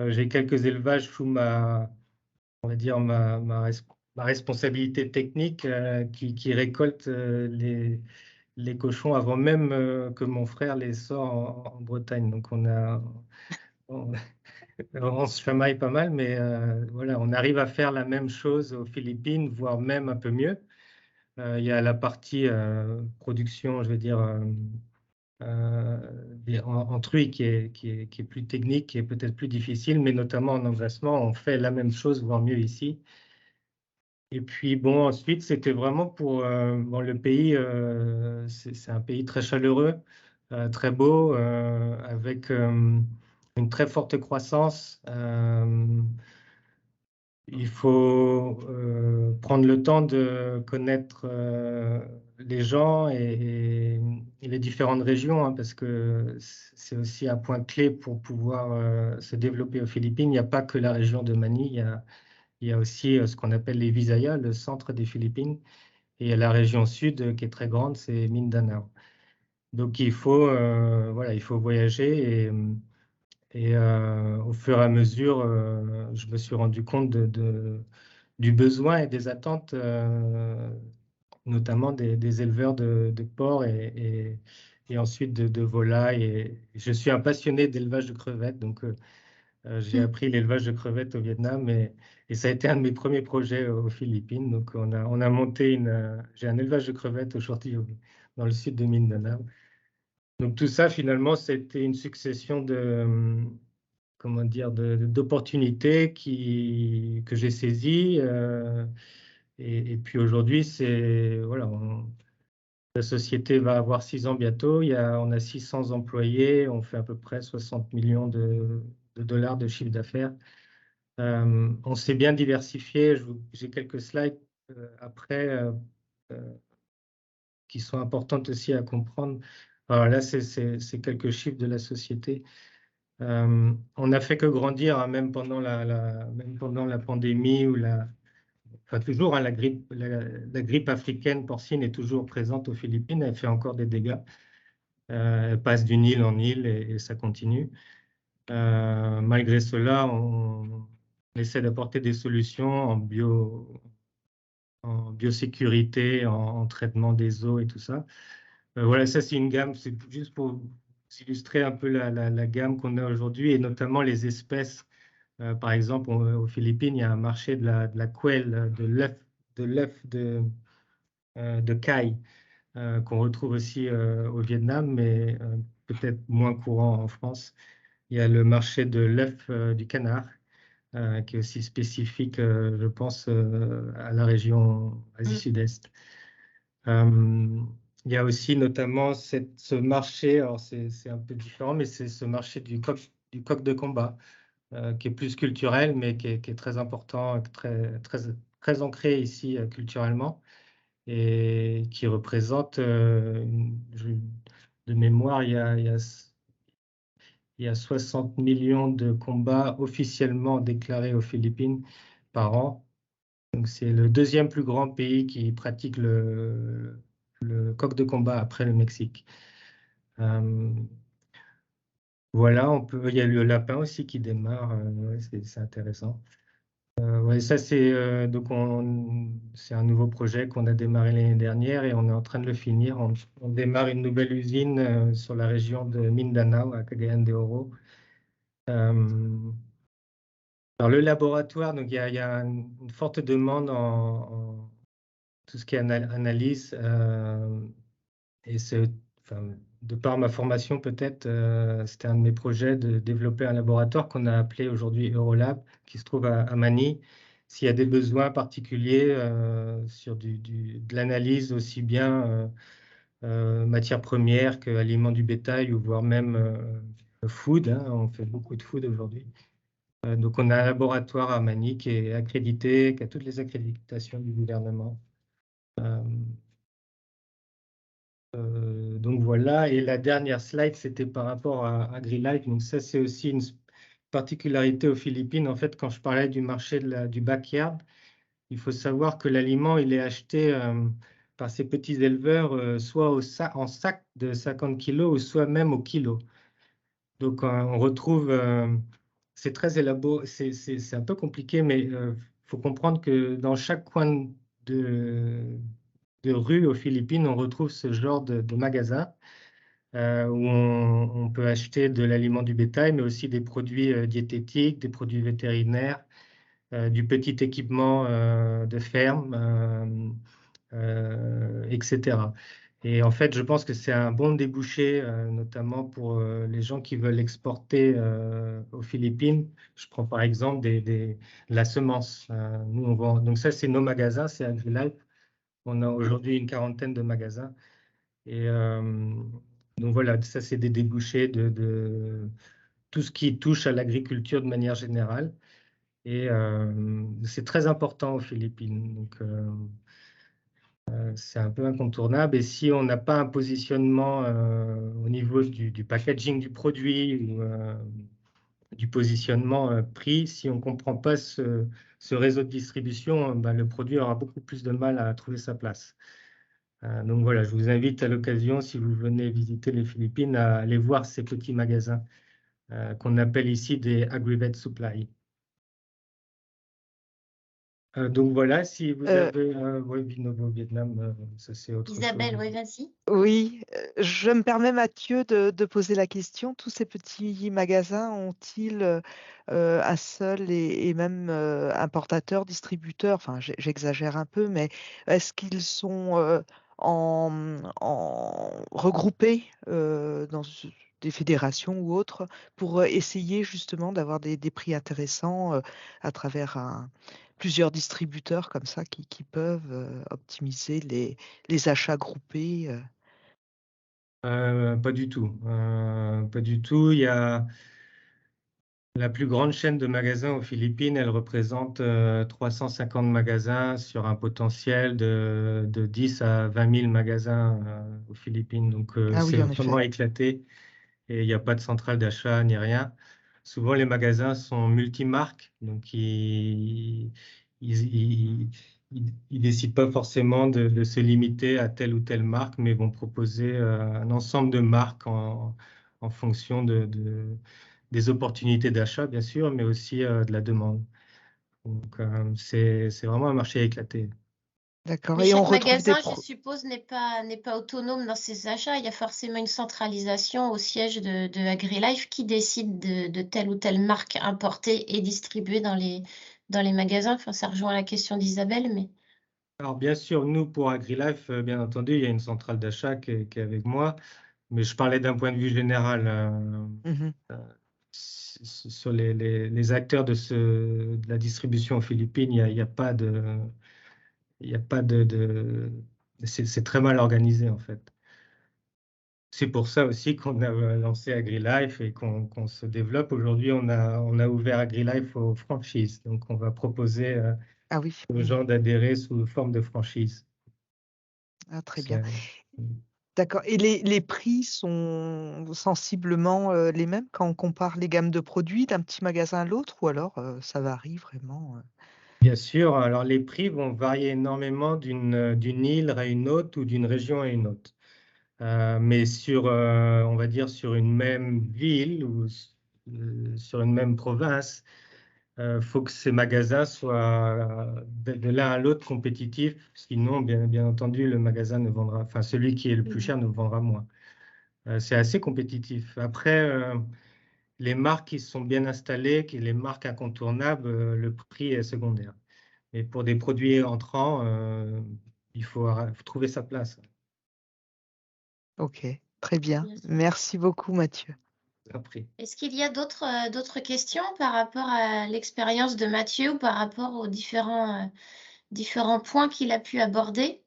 j'ai quelques élevages sous on va dire, ma responsabilité technique qui récolte les cochons avant même que mon frère les sort en Bretagne. Donc, on se chamaille pas mal, mais voilà, on arrive à faire la même chose aux Philippines, voire même un peu mieux. Il y a la partie production, je veux dire, en truie qui est plus technique, qui est peut-être plus difficile, mais notamment en engraissement, on fait la même chose, voire mieux ici. Et puis, bon, ensuite, c'était vraiment pour bon, le pays, c'est un pays très chaleureux, très beau, avec une très forte croissance. Il faut prendre le temps de connaître les gens et les différentes régions, hein, parce que c'est aussi un point clé pour pouvoir se développer aux Philippines. Il n'y a pas que la région de Manille, il y a aussi ce qu'on appelle les Visayas, le centre des Philippines, et la région sud qui est très grande, c'est Mindanao. Donc voilà, il faut voyager et au fur et à mesure, je me suis rendu compte du besoin et des attentes, notamment des éleveurs de porcs et ensuite de volailles. Et je suis un passionné d'élevage de crevettes, donc j'ai appris l'élevage de crevettes au Vietnam et ça a été un de mes premiers projets aux Philippines. Donc on a monté j'ai un élevage de crevettes aujourd'hui dans le sud de Mindanao. Donc tout ça, finalement, c'était une succession comment dire, d'opportunités que j'ai saisies. Et puis aujourd'hui, voilà, la société va avoir 6 ans bientôt. On a 600 employés, on fait à peu près 60 millions de dollars de chiffre d'affaires. On s'est bien diversifié. J'ai quelques slides après qui sont importantes aussi à comprendre. Alors là, c'est quelques chiffres de la société. On n'a fait que grandir, hein, même pendant la pandémie ou enfin toujours, hein, la grippe africaine porcine est toujours présente aux Philippines. Elle fait encore des dégâts. Elle passe d'une île en île et ça continue. Malgré cela, on essaie d'apporter des solutions en biosécurité, en traitement des eaux et tout ça. Voilà, ça c'est une gamme, c'est juste pour vous illustrer un peu la gamme qu'on a aujourd'hui et notamment les espèces. Par exemple, aux Philippines, il y a un marché de la quail, de l'œuf de caille, qu'on retrouve aussi au Vietnam, mais peut-être moins courant en France. Il y a le marché de l'œuf du canard, qui est aussi spécifique, je pense, à la région Asie Sud-Est. Il y a aussi notamment ce marché, alors c'est un peu différent, mais c'est ce marché du coq de combat, qui est plus culturel, mais qui est très important, très ancré ici culturellement, et qui représente, de mémoire, il y a 60 millions de combats officiellement déclarés aux Philippines par an. Donc c'est le deuxième plus grand pays qui pratique le coq de combat après le Mexique. Voilà, il y a le lapin aussi qui démarre, ouais, c'est intéressant. Ouais, ça donc c'est un nouveau projet qu'on a démarré l'année dernière et on est en train de le finir. On démarre une nouvelle usine sur la région de Mindanao, à Cagayan de Oro. Alors le laboratoire, donc il y a une forte demande en tout ce qui est analyse et enfin, de par ma formation peut-être, c'était un de mes projets de développer un laboratoire qu'on a appelé aujourd'hui Eurolab, qui se trouve à Manille. S'il y a des besoins particuliers sur de l'analyse aussi bien matières premières qu'aliments du bétail ou voire même food, hein, on fait beaucoup de food aujourd'hui. Donc, on a un laboratoire à Manille qui est accrédité, qui a toutes les accréditations du gouvernement. Donc voilà, et la dernière slide, c'était par rapport à AgriLife. Donc ça, c'est aussi une particularité aux Philippines. En fait, quand je parlais du marché du backyard, il faut savoir que l'aliment, il est acheté par ces petits éleveurs, soit en sac de 50 kilos, ou soit même au kilo. Donc on retrouve, c'est très élaboré, c'est un peu compliqué, mais il faut comprendre que dans chaque coin de rue aux Philippines, on retrouve ce genre de magasin où on peut acheter de l'aliment du bétail, mais aussi des produits diététiques, des produits vétérinaires, du petit équipement de ferme, etc. Et en fait, je pense que c'est un bon débouché, notamment pour les gens qui veulent exporter aux Philippines. Je prends par exemple de la semence. Nous, on vend. Donc ça, c'est nos magasins, c'est AgriLife. On a aujourd'hui une quarantaine de magasins. Et donc voilà, ça, c'est des débouchés de tout ce qui touche à l'agriculture de manière générale. Et c'est très important aux Philippines. Donc, c'est un peu incontournable. Et si on n'a pas un positionnement au niveau du packaging du produit ou du positionnement prix, si on ne comprend pas ce réseau de distribution, ben, le produit aura beaucoup plus de mal à trouver sa place. Donc voilà, je vous invite à l'occasion, si vous venez visiter les Philippines, à aller voir ces petits magasins qu'on appelle ici des Agri-Vet Supply. Donc voilà, si vous avez ouais, Vinovo Vietnam, ça c'est autre Isabelle, chose. oui, vas-y. Oui, je me permets, Mathieu, de poser la question. Tous ces petits magasins ont-ils un seul et même importateur, distributeur? Enfin, j'exagère un peu, mais est-ce qu'ils sont regroupés dans des fédérations ou autres pour essayer justement d'avoir des prix intéressants à travers plusieurs distributeurs comme ça qui peuvent optimiser les achats groupés? Pas du tout. Pas du tout. Il y a la plus grande chaîne de magasins aux Philippines, elle représente 350 magasins sur un potentiel de 10 à 20 000 magasins aux Philippines. Donc Ah c'est oui, en vraiment effet. éclaté et il n'y a pas de centrale d'achat ni rien. Souvent, les magasins sont multimarques, donc ils décident pas forcément de se limiter à telle ou telle marque, mais vont proposer un ensemble de marques en fonction des opportunités d'achat, bien sûr, mais aussi de la demande. Donc, c'est vraiment un marché éclaté. D'accord. Mais Et on chaque retrouve des magasin, je suppose, n'est pas autonome dans ses achats. Il y a forcément une centralisation au siège de AgriLife qui décide de telle ou telle marque importée et distribuée dans les magasins. Enfin, ça rejoint la question d'Isabelle, mais Alors, bien sûr, nous, pour AgriLife, bien entendu, il y a une centrale d'achat qui est avec moi, mais je parlais d'un point de vue général. Mhm. Sur les acteurs de la distribution aux Philippines, il n'y a pas de... Il y a pas c'est très mal organisé, en fait. C'est pour ça aussi qu'on a lancé AgriLife et qu'on se développe. Aujourd'hui, on a ouvert AgriLife aux franchises. Donc, on va proposer Ah oui. aux gens d'adhérer sous forme de franchise. Ah, très bien. C'est- D'accord. Et les prix sont sensiblement les mêmes quand on compare les gammes de produits d'un petit magasin à l'autre, ou alors ça varie vraiment? Bien sûr, alors les prix vont varier énormément d'une île à une autre ou d'une région à une autre. Mais on va dire, sur une même ville ou sur une même province, faut que ces magasins soient de l'un à l'autre compétitifs. Sinon, bien entendu, le magasin ne vendra, enfin, celui qui est le plus cher ne vendra moins. C'est assez compétitif. Après, les marques qui sont bien installées, les marques incontournables, le prix est secondaire. Et pour des produits entrants, il faut trouver sa place. Ok, très bien. bien sûr. Merci beaucoup, Mathieu. Après. Est-ce qu'il y a d'autres questions par rapport à l'expérience de Mathieu ou par rapport aux différents points qu'il a pu aborder?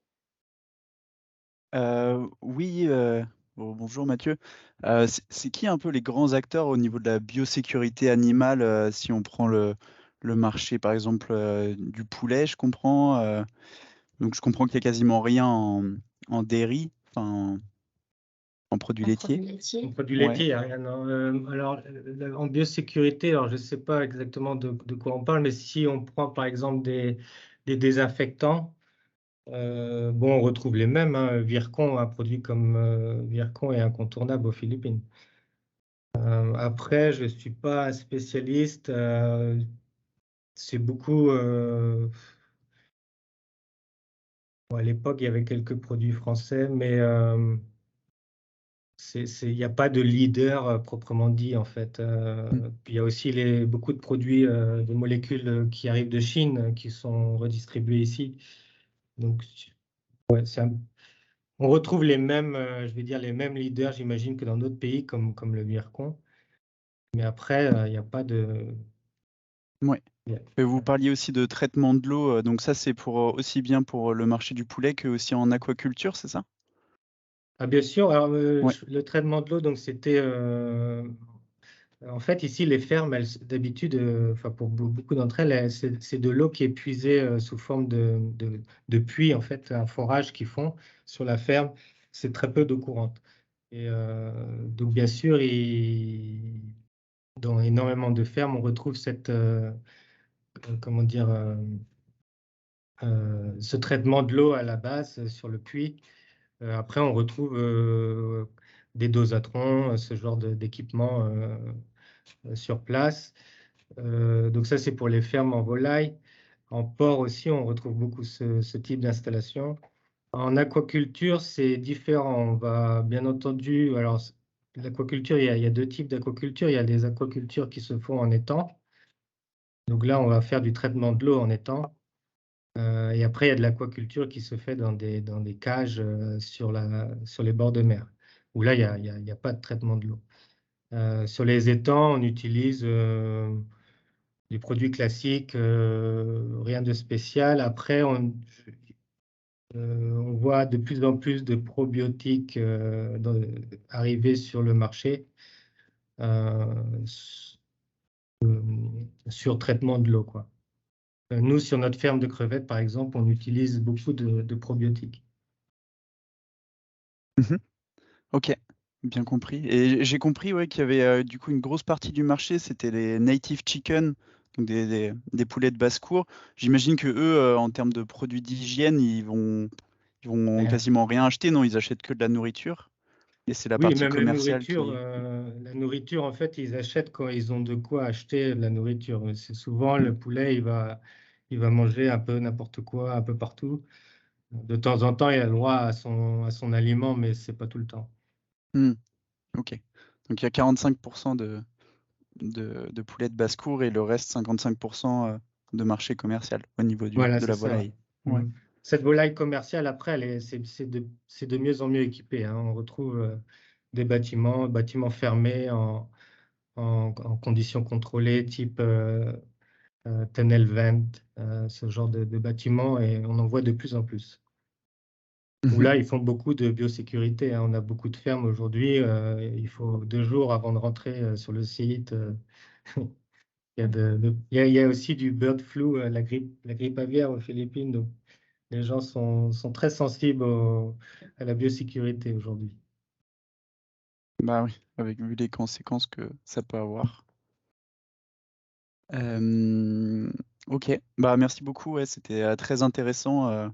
Oui, Bonjour Mathieu. C'est qui un peu les grands acteurs au niveau de la biosécurité animale, si on prend le marché, par exemple, du poulet, je comprends. Donc je comprends qu'il n'y a quasiment rien en dairy, enfin en produits En laitiers. produits laitiers. En produits Ouais. laitiers, il n'y a rien. Non. Alors, en biosécurité, alors je ne sais pas exactement de quoi on parle, mais si on prend par exemple des désinfectants, bon, on retrouve les mêmes. Hein. Virkon, un produit comme Virkon est incontournable aux Philippines. Après, je ne suis pas un spécialiste. C'est beaucoup. Bon, à l'époque, il y avait quelques produits français, mais il n'y a pas de leader proprement dit, en fait. Puis il y a aussi beaucoup de produits, de molécules qui arrivent de Chine, qui sont redistribués ici. Donc, ouais, on retrouve les mêmes, je vais dire, les mêmes leaders, j'imagine, que dans d'autres pays, comme le Virkon. Mais après, il n'y a pas de... Ouais. il y a- Et vous parliez aussi de traitement de l'eau, donc ça c'est pour aussi bien pour le marché du poulet que aussi en aquaculture, c'est ça? Ah, bien sûr. Alors, Ouais. le traitement de l'eau, donc c'était... en fait, ici, les fermes, d'habitude, enfin, pour beaucoup d'entre elles, c'est de l'eau qui est puisée sous forme de puits, en fait, un forage qu'ils font sur la ferme. C'est très peu d'eau courante. Et donc, bien sûr, dans énormément de fermes, on retrouve comment dire, ce traitement de l'eau à la base sur le puits. Après, on retrouve des dosatrons, ce genre d'équipement sur place. Donc ça, c'est pour les fermes en volaille. En porc aussi, on retrouve beaucoup ce type d'installation. En aquaculture, c'est différent. On va bien entendu, alors l'aquaculture, il y a deux types d'aquaculture. Il y a des aquacultures qui se font en étang. Donc là, on va faire du traitement de l'eau en étang. Et après, il y a de l'aquaculture qui se fait dans des cages sur les bords de mer, où là, il n'y a pas de traitement de l'eau. Sur les étangs, on utilise des produits classiques, rien de spécial. Après, on voit de plus en plus de probiotiques arriver sur le marché sur traitement de l'eau, quoi. Nous, sur notre ferme de crevettes, par exemple, on utilise beaucoup de probiotiques. Mhm. Ok, bien compris. Et j'ai compris ouais, qu'il y avait du coup une grosse partie du marché, c'était les native chicken, donc des poulets de basse-cour. J'imagine que eux, en termes de produits d'hygiène, ils vont Rien. quasiment rien acheter, non? Ils achètent que de la nourriture. Et c'est la Oui, partie même commerciale qui. la nourriture, en fait, ils achètent quand ils ont de quoi acheter de la nourriture. C'est souvent le poulet, il va manger un peu n'importe quoi, un peu partout. De temps en temps, il a le droit à son aliment, mais c'est pas tout le temps. Hmm, ok. Donc il y a 45% de poulets de basse-cour et le reste 55% de marché commercial au niveau Voilà, de c'est la ça. volaille. Ouais. Cette volaille commerciale, après, c'est de mieux en mieux équipé. Hein. On retrouve des bâtiments fermés en conditions contrôlées, type tunnel vent, ce genre de bâtiments, et on en voit de plus en plus. Où Mhm. là, ils font beaucoup de biosécurité. Hein. On a beaucoup de fermes aujourd'hui. Il faut 2 jours avant de rentrer sur le site. Il y a aussi du bird flu, la grippe aviaire aux Philippines. Donc, les gens sont très sensibles à la biosécurité aujourd'hui. Bah oui, avec vu les conséquences que ça peut avoir. Ok, bah merci beaucoup, ouais, c'était très intéressant.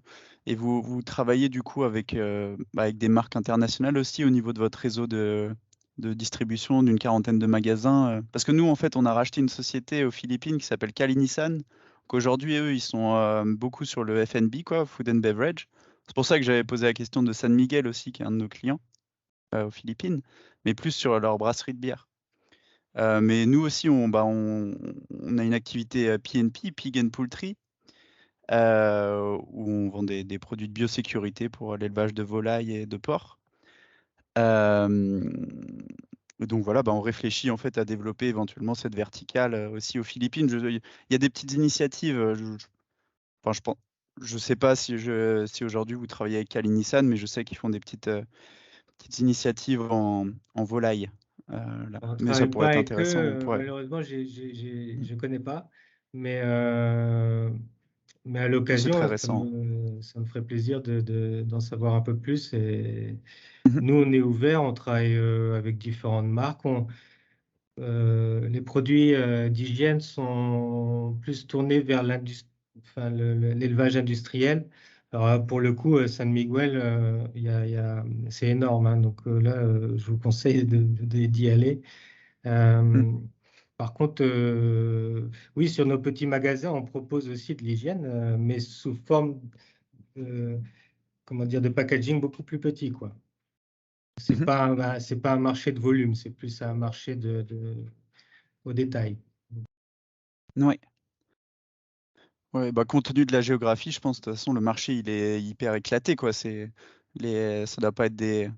Et vous travaillez du coup avec des marques internationales aussi au niveau de votre réseau de distribution d'une quarantaine de magasins. Parce que nous, en fait, on a racheté une société aux Philippines qui s'appelle Kalinisan. Qu'aujourd'hui, eux, ils sont beaucoup sur le F&B, quoi, Food and Beverage. C'est pour ça que j'avais posé la question de San Miguel aussi, qui est un de nos clients aux Philippines, mais plus sur leur brasserie de bière. Mais nous aussi, on a une activité P&P, Pig and Poultry, où on vend des produits de biosécurité pour l'élevage de volailles et de porcs. Euh, donc voilà, on réfléchit en fait à développer éventuellement cette verticale aussi aux Philippines. Il y a des petites initiatives. Enfin, je sais pas si aujourd'hui vous travaillez avec Kalinisan, mais je sais qu'ils font des petites petites initiatives en volaille. Là. On ne Mais ça travaille pourrait pas être avec intéressant. eux, On pourrait... malheureusement, je ne connais pas. Mais, mais à C'est l'occasion, très ça récent. me ferait plaisir d'en savoir un peu plus. Et Mhm. nous, on est ouvert, on travaille avec différentes marques. Les produits d'hygiène sont plus tournés vers l'élevage industriel. Alors, pour le coup, San Miguel, c'est énorme, hein. Donc là, je vous conseille d'y aller. Par contre, oui, sur nos petits magasins, on propose aussi de l'hygiène, mais sous forme, comment dire, de packaging beaucoup plus petit, quoi. C'est Mhm. pas, c'est pas un marché de volume, c'est plus un marché au détail. Ouais. Ouais, bah, compte tenu de la géographie, je pense de toute façon le marché il est hyper éclaté, quoi. Ça doit pas être des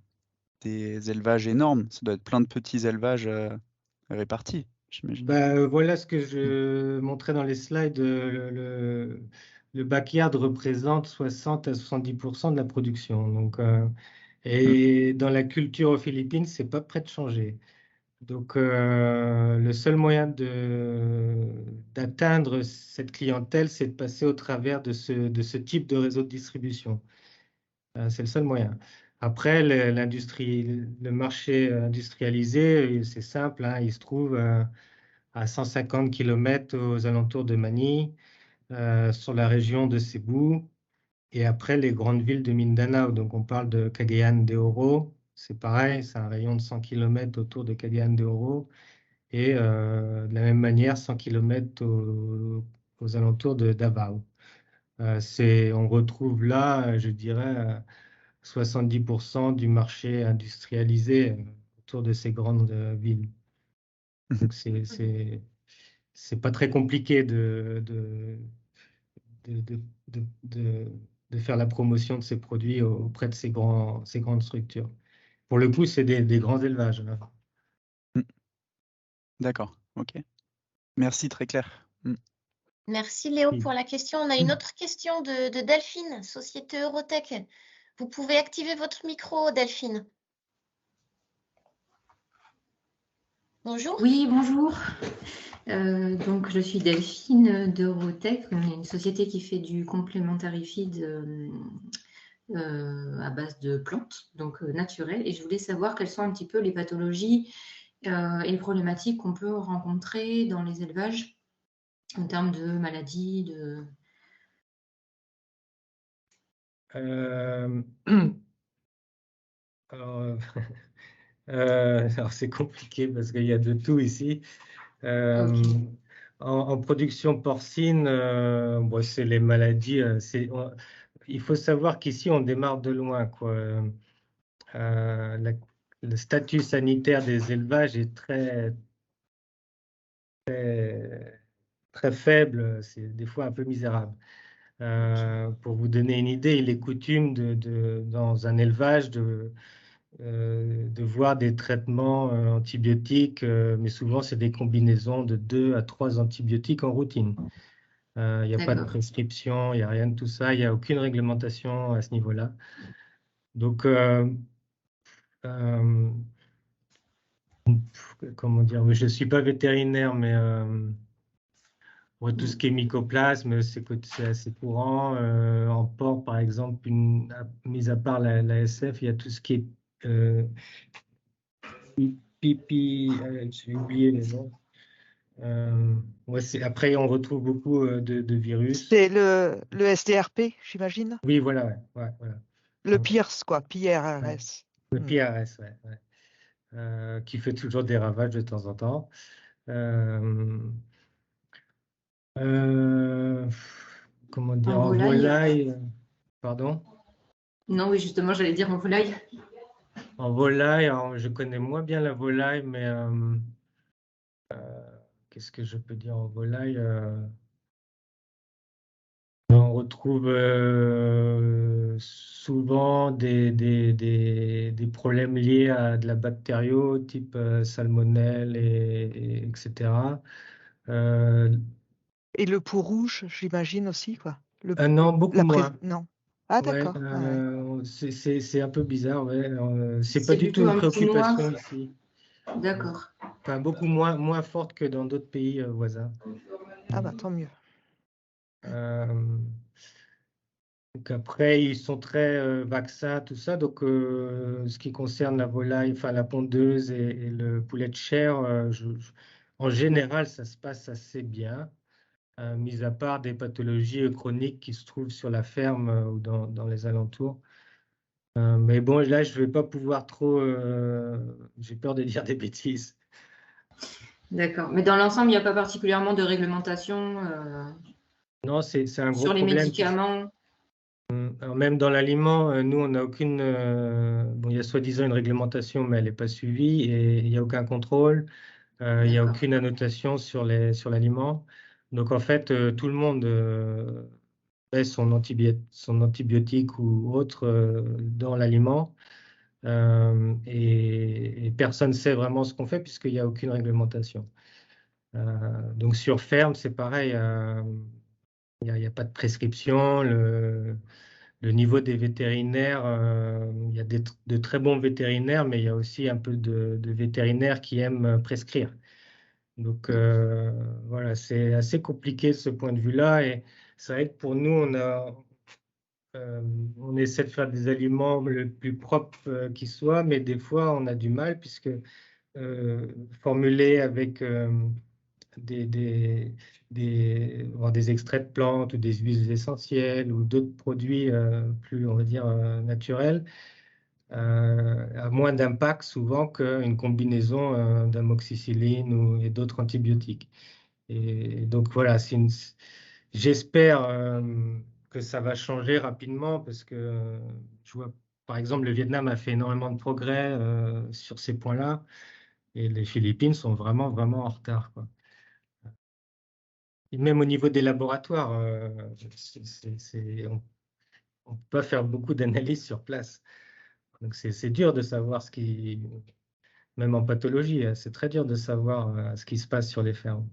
élevages énormes, ça doit être plein de petits élevages répartis, j'imagine. Voilà ce que Mm. je montrais dans les slides. Le backyard représente 60 à 70% de la production. Donc, Mm. et dans la culture aux Philippines, c'est pas prêt de changer. Donc, le seul moyen d'atteindre cette clientèle, c'est de passer au travers de ce type de réseau de distribution. C'est le seul moyen. Après, le marché industrialisé, c'est simple, hein, il se trouve à 150 km aux alentours de Manille, sur la région de Cebu, et après les grandes villes de Mindanao. Donc, on parle de Cagayan de Oro, c'est pareil, c'est un rayon de 100 km autour de Cagayan de Oro. Et de la même manière, 100 km aux alentours de Davao. On retrouve là, je dirais, 70% du marché industrialisé autour de ces grandes villes. Donc, c'est pas très compliqué de, de, de faire la promotion de ces produits auprès de ces grandes structures. Pour le coup, c'est des grands élevages, hein. Mm. D'accord, ok. Merci, très clair. Mm. Merci Léo Oui. pour la question. On a une autre question de Delphine, Société Eurotech. Vous pouvez activer votre micro, Delphine. Bonjour. Oui, bonjour. Donc, je suis Delphine d'Eurotech. On est une société qui fait du complementary feed à base de plantes, donc naturelles. Et je voulais savoir quelles sont un petit peu les pathologies et les problématiques qu'on peut rencontrer dans les élevages en termes de maladies, de... Euh, alors, alors, c'est compliqué parce qu'il y a de tout ici. Ok. En production porcine, bon, c'est les maladies. Il faut savoir qu'ici, on démarre de loin, quoi. Le statut sanitaire des élevages est très faible, c'est des fois un peu misérable. Pour vous donner une idée, il est coutume dans un élevage de voir des traitements antibiotiques, mais souvent c'est des combinaisons de 2 à 3 antibiotiques en routine. Il n'y a pas de D'accord. prescription, il n'y a rien de tout ça, il n'y a aucune réglementation à ce niveau-là. Donc, comment dire, je ne suis pas vétérinaire, mais tout ce qui est mycoplasme, c'est assez courant. En porc, par exemple, mis à part la SF, il y a tout ce qui est pipi, j'ai oublié les noms. Ouais, après, on retrouve beaucoup de virus. C'est le SDRP, j'imagine. Oui, voilà, ouais, voilà. Le PIRS, quoi, PIRS. Le PRS, qui fait toujours des ravages de temps en temps. Comment dire, En en volaille. volaille, pardon? Non, oui, justement, j'allais dire en volaille. En volaille, alors, je connais moins bien la volaille, mais qu'est-ce que je peux dire en volaille? On retrouve souvent des problèmes liés à de la bactério, type salmonelle, etc. Et le pou rouge, j'imagine aussi, quoi. Non, beaucoup moins. Non. Ah, Ouais, d'accord. Ouais. c'est un peu bizarre, ouais. C'est pas C'est du tout plutôt une un petit noir. préoccupation ici. D'accord. Enfin, beaucoup moins forte que dans d'autres pays voisins. Ah, bah, tant mieux. Donc après, ils sont très vaccins, tout ça. Donc, ce qui concerne la volaille, enfin la pondeuse et le poulet de chair, en général, ça se passe assez bien, mis à part des pathologies chroniques qui se trouvent sur la ferme ou dans les alentours. Mais bon, là, je vais pas pouvoir trop. J'ai peur de dire des bêtises. D'accord. Mais dans l'ensemble, il n'y a pas particulièrement de réglementation Non, c'est un gros sur les problème. médicaments. Alors, même dans l'aliment, nous, on n'a aucune. Bon, il y a soi-disant une réglementation, mais elle n'est pas suivie et il n'y a aucun contrôle. Il n'y a D'accord. aucune annotation sur l'aliment. Donc, en fait, tout le monde met son antibiotique ou autre dans l'aliment et personne ne sait vraiment ce qu'on fait puisqu'il n'y a aucune réglementation. Donc, sur ferme, c'est pareil. Il n'y a pas de prescription. Le niveau des vétérinaires, il y a de très bons vétérinaires, mais il y a aussi un peu de vétérinaires qui aiment prescrire. Donc voilà, c'est assez compliqué de ce point de vue-là. Et c'est vrai que pour nous, on essaie de faire des aliments le plus propre qui soit, mais des fois, on a du mal puisque formuler avec des extraits de plantes ou des huiles essentielles ou d'autres produits plus, on va dire, naturels, a moins d'impact souvent qu'une combinaison d'amoxicilline et d'autres antibiotiques. Et donc voilà, j'espère que ça va changer rapidement parce que je vois, par exemple, le Vietnam a fait énormément de progrès sur ces points-là et les Philippines sont vraiment, vraiment en retard, quoi. Et même au niveau des laboratoires, on ne peut pas faire beaucoup d'analyses sur place. Donc c'est dur de savoir même en pathologie, c'est très dur de savoir ce qui se passe sur les fermes.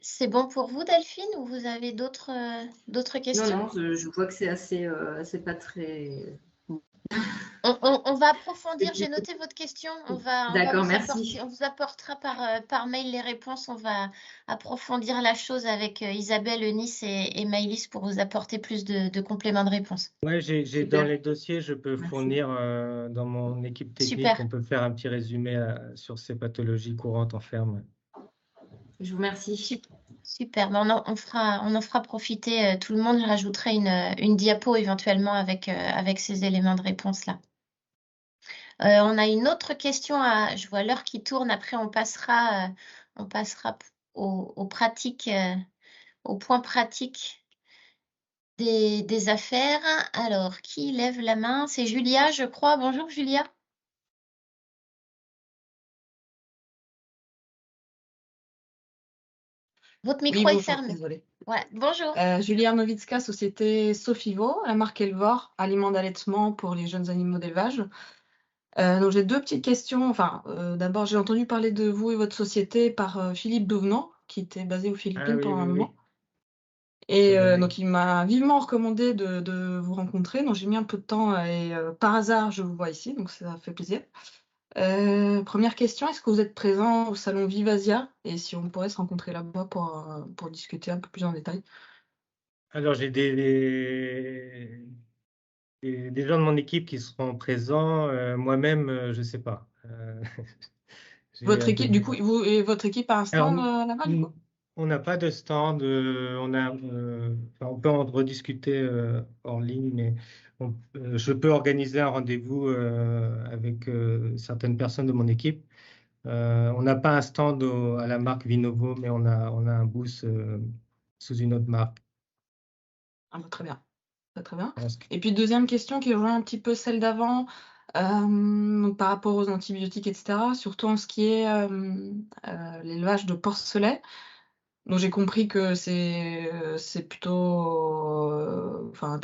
C'est bon pour vous, Delphine, ou vous avez d'autres questions? Non, je vois que c'est assez, c'est pas très. On va approfondir. J'ai noté votre question. D'accord, merci. On vous apportera par mail les réponses. On va approfondir la chose avec Isabelle, Eunice et Maëlys pour vous apporter plus de compléments de réponse. Ouais, j'ai Super. dans les dossiers, je peux Merci. fournir dans mon équipe technique, Super. on peut faire un petit résumé sur ces pathologies courantes en ferme. Je vous remercie. Super. Mais on en fera profiter tout le monde. Je rajouterai une diapo éventuellement avec ces éléments de réponse là. On a une autre question. Je vois l'heure qui tourne. Après, on passera aux pratiques, aux points pratiques des affaires. Alors, qui lève la main? C'est Julia, je crois. Bonjour, Julia. Votre micro Oui, est bonjour, fermé. désolée. Ouais, bonjour. Julia Novitska, société Sofivo, la marque Elvor, aliments d'allaitement pour les jeunes animaux d'élevage. Donc j'ai deux petites questions. Enfin, d'abord, j'ai entendu parler de vous et votre société par Philippe Douvenant, qui était basé aux Philippines Ah oui, pendant un oui, moment. oui. Et Soleil. donc il m'a vivement recommandé de vous rencontrer. Donc j'ai mis un peu de temps et par hasard, je vous vois ici, donc ça fait plaisir. Première question, est-ce que vous êtes présent au salon Vivasia et si on pourrait se rencontrer là-bas pour discuter un peu plus en détail? Alors, j'ai des gens de mon équipe qui seront présents. Moi-même, je ne sais pas. Votre équipe, du coup, vous et votre équipe a un Alors, stand là-bas, du coup? on n'a pas de stand. Enfin, on peut en rediscuter en ligne, mais je peux organiser un rendez-vous avec certaines personnes de mon équipe. On n'a pas un stand à la marque Vinovo, mais on a un booth sous une autre marque. Ah bah, très bien. Très bien. Je pense que- Et puis deuxième question qui rejoint un petit peu celle d'avant, donc par rapport aux antibiotiques, etc., surtout en ce qui est l'élevage de porcelets. Donc j'ai compris que c'est plutôt enfin,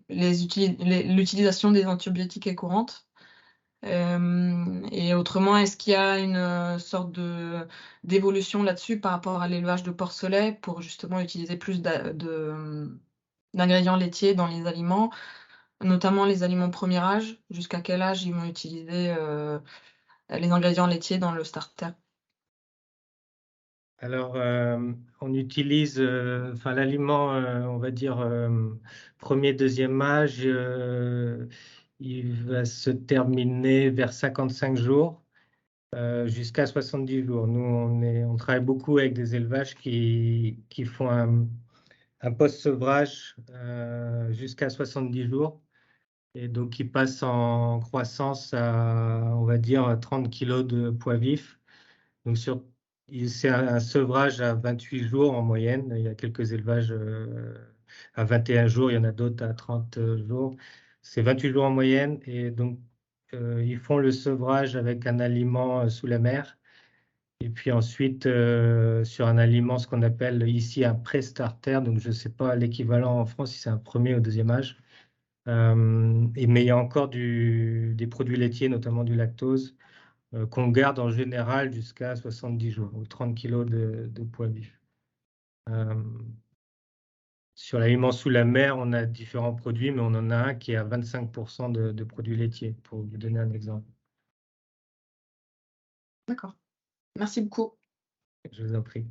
l'utilisation des antibiotiques est courante. Et autrement, est-ce qu'il y a une sorte d'évolution là-dessus par rapport à l'élevage de porcelets pour justement utiliser plus d'ingrédients laitiers dans les aliments, notamment les aliments premier âge? Jusqu'à quel âge ils vont utiliser les ingrédients laitiers dans le starter? Alors, on utilise l'aliment, on va dire, premier, deuxième âge, il va se terminer vers 55 jours jusqu'à 70 jours. Nous, on travaille beaucoup avec des élevages qui font un post-sevrage jusqu'à 70 jours et donc qui passent en croissance à, on va dire, 30 kg de poids vif. Donc, c'est un sevrage à 28 jours en moyenne. Il y a quelques élevages à 21 jours, il y en a d'autres à 30 jours. C'est 28 jours en moyenne et donc ils font le sevrage avec un aliment sous la mer et puis ensuite sur un aliment, ce qu'on appelle ici un pré-starter. Donc je ne sais pas l'équivalent en France si c'est un premier ou deuxième âge. Mais il y a encore des produits laitiers, notamment du lactose, qu'on garde en général jusqu'à 70 jours ou 30 kg de poids vif. Sur l'aliment sous la mer, on a différents produits, mais on en a un qui est à 25% de produits laitiers, pour vous donner un exemple. D'accord. Merci beaucoup. Je vous en prie.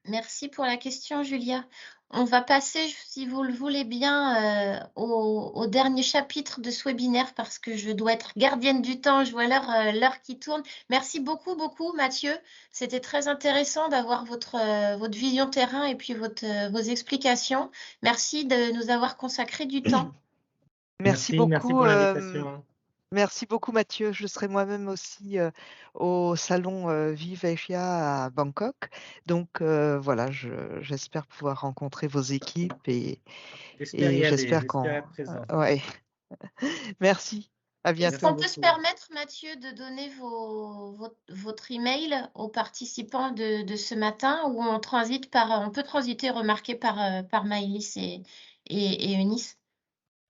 Merci pour la question, Julia. On va passer, si vous le voulez bien, au dernier chapitre de ce webinaire parce que je dois être gardienne du temps. Je vois l'heure qui tourne. Merci beaucoup, Mathieu. C'était très intéressant d'avoir votre vision terrain et puis vos explications. Merci de nous avoir consacré du temps. Merci Merci beaucoup. pour l'invitation. Merci beaucoup, Mathieu. Je serai moi-même aussi au salon Vive Asia à Bangkok. Donc voilà, j'espère pouvoir rencontrer vos équipes et J'espère y aller, j'espère j'espère être présent. ouais. Merci. À Est-ce bientôt. qu'on peut se permettre, Mathieu, de donner votre email aux participants de ce matin où on peut transiter, remarquer par Maëlys et Eunice?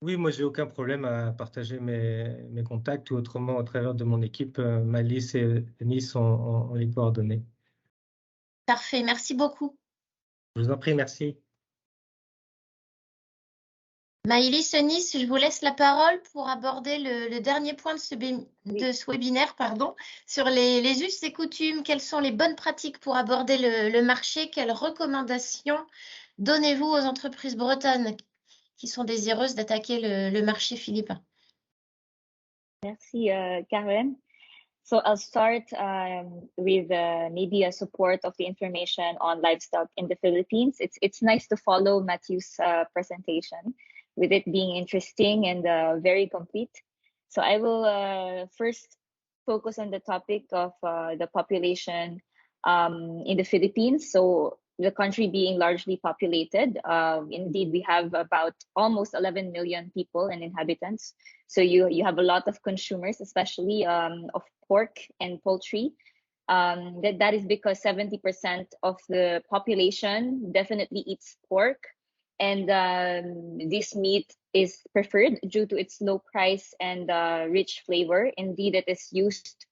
Oui, moi, j'ai aucun problème à partager mes contacts ou autrement au travers de mon équipe. Malice et Nice ont les coordonnées. Parfait, merci beaucoup. Je vous en prie, merci. Maëlys, Eunice, je vous laisse la parole pour aborder le dernier point de ce webinaire, sur les us et coutumes. Quelles sont les bonnes pratiques pour aborder le marché? Quelles recommandations donnez-vous aux entreprises bretonnes qui sont désireuses d'attaquer le marché philippin? Merci, Karen. So I'll start with maybe a support of the information on livestock in the Philippines. It's nice to follow Matthew's presentation with it being interesting and very complete. So I will first focus on the topic of the population in the Philippines. So the country being largely populated, indeed we have about almost 11 million people and inhabitants. So you have a lot of consumers, especially of pork and poultry. That is because 70% of the population definitely eats pork, and this meat is preferred due to its low price and rich flavor. Indeed, it is used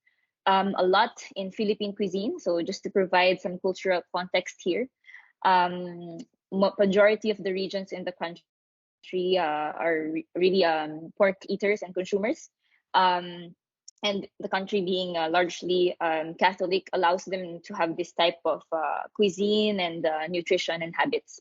a lot in Philippine cuisine. So just to provide some cultural context here, majority of the regions in the country are really pork eaters and consumers. And the country being largely Catholic allows them to have this type of cuisine and nutrition and habits.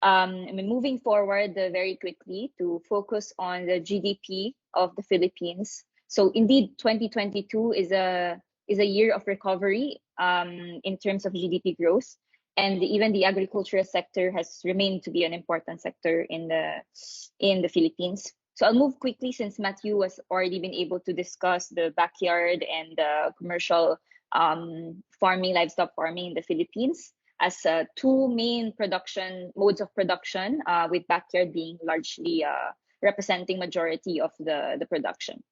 Moving forward very quickly to focus on the GDP of the Philippines. So indeed, 2022 is a year of recovery in terms of GDP growth. And even the agricultural sector has remained to be an important sector in the Philippines. So I'll move quickly since Matthew has already been able to discuss the backyard and commercial farming, livestock farming in the Philippines as two main modes of production, with backyard being largely representing majority of the production.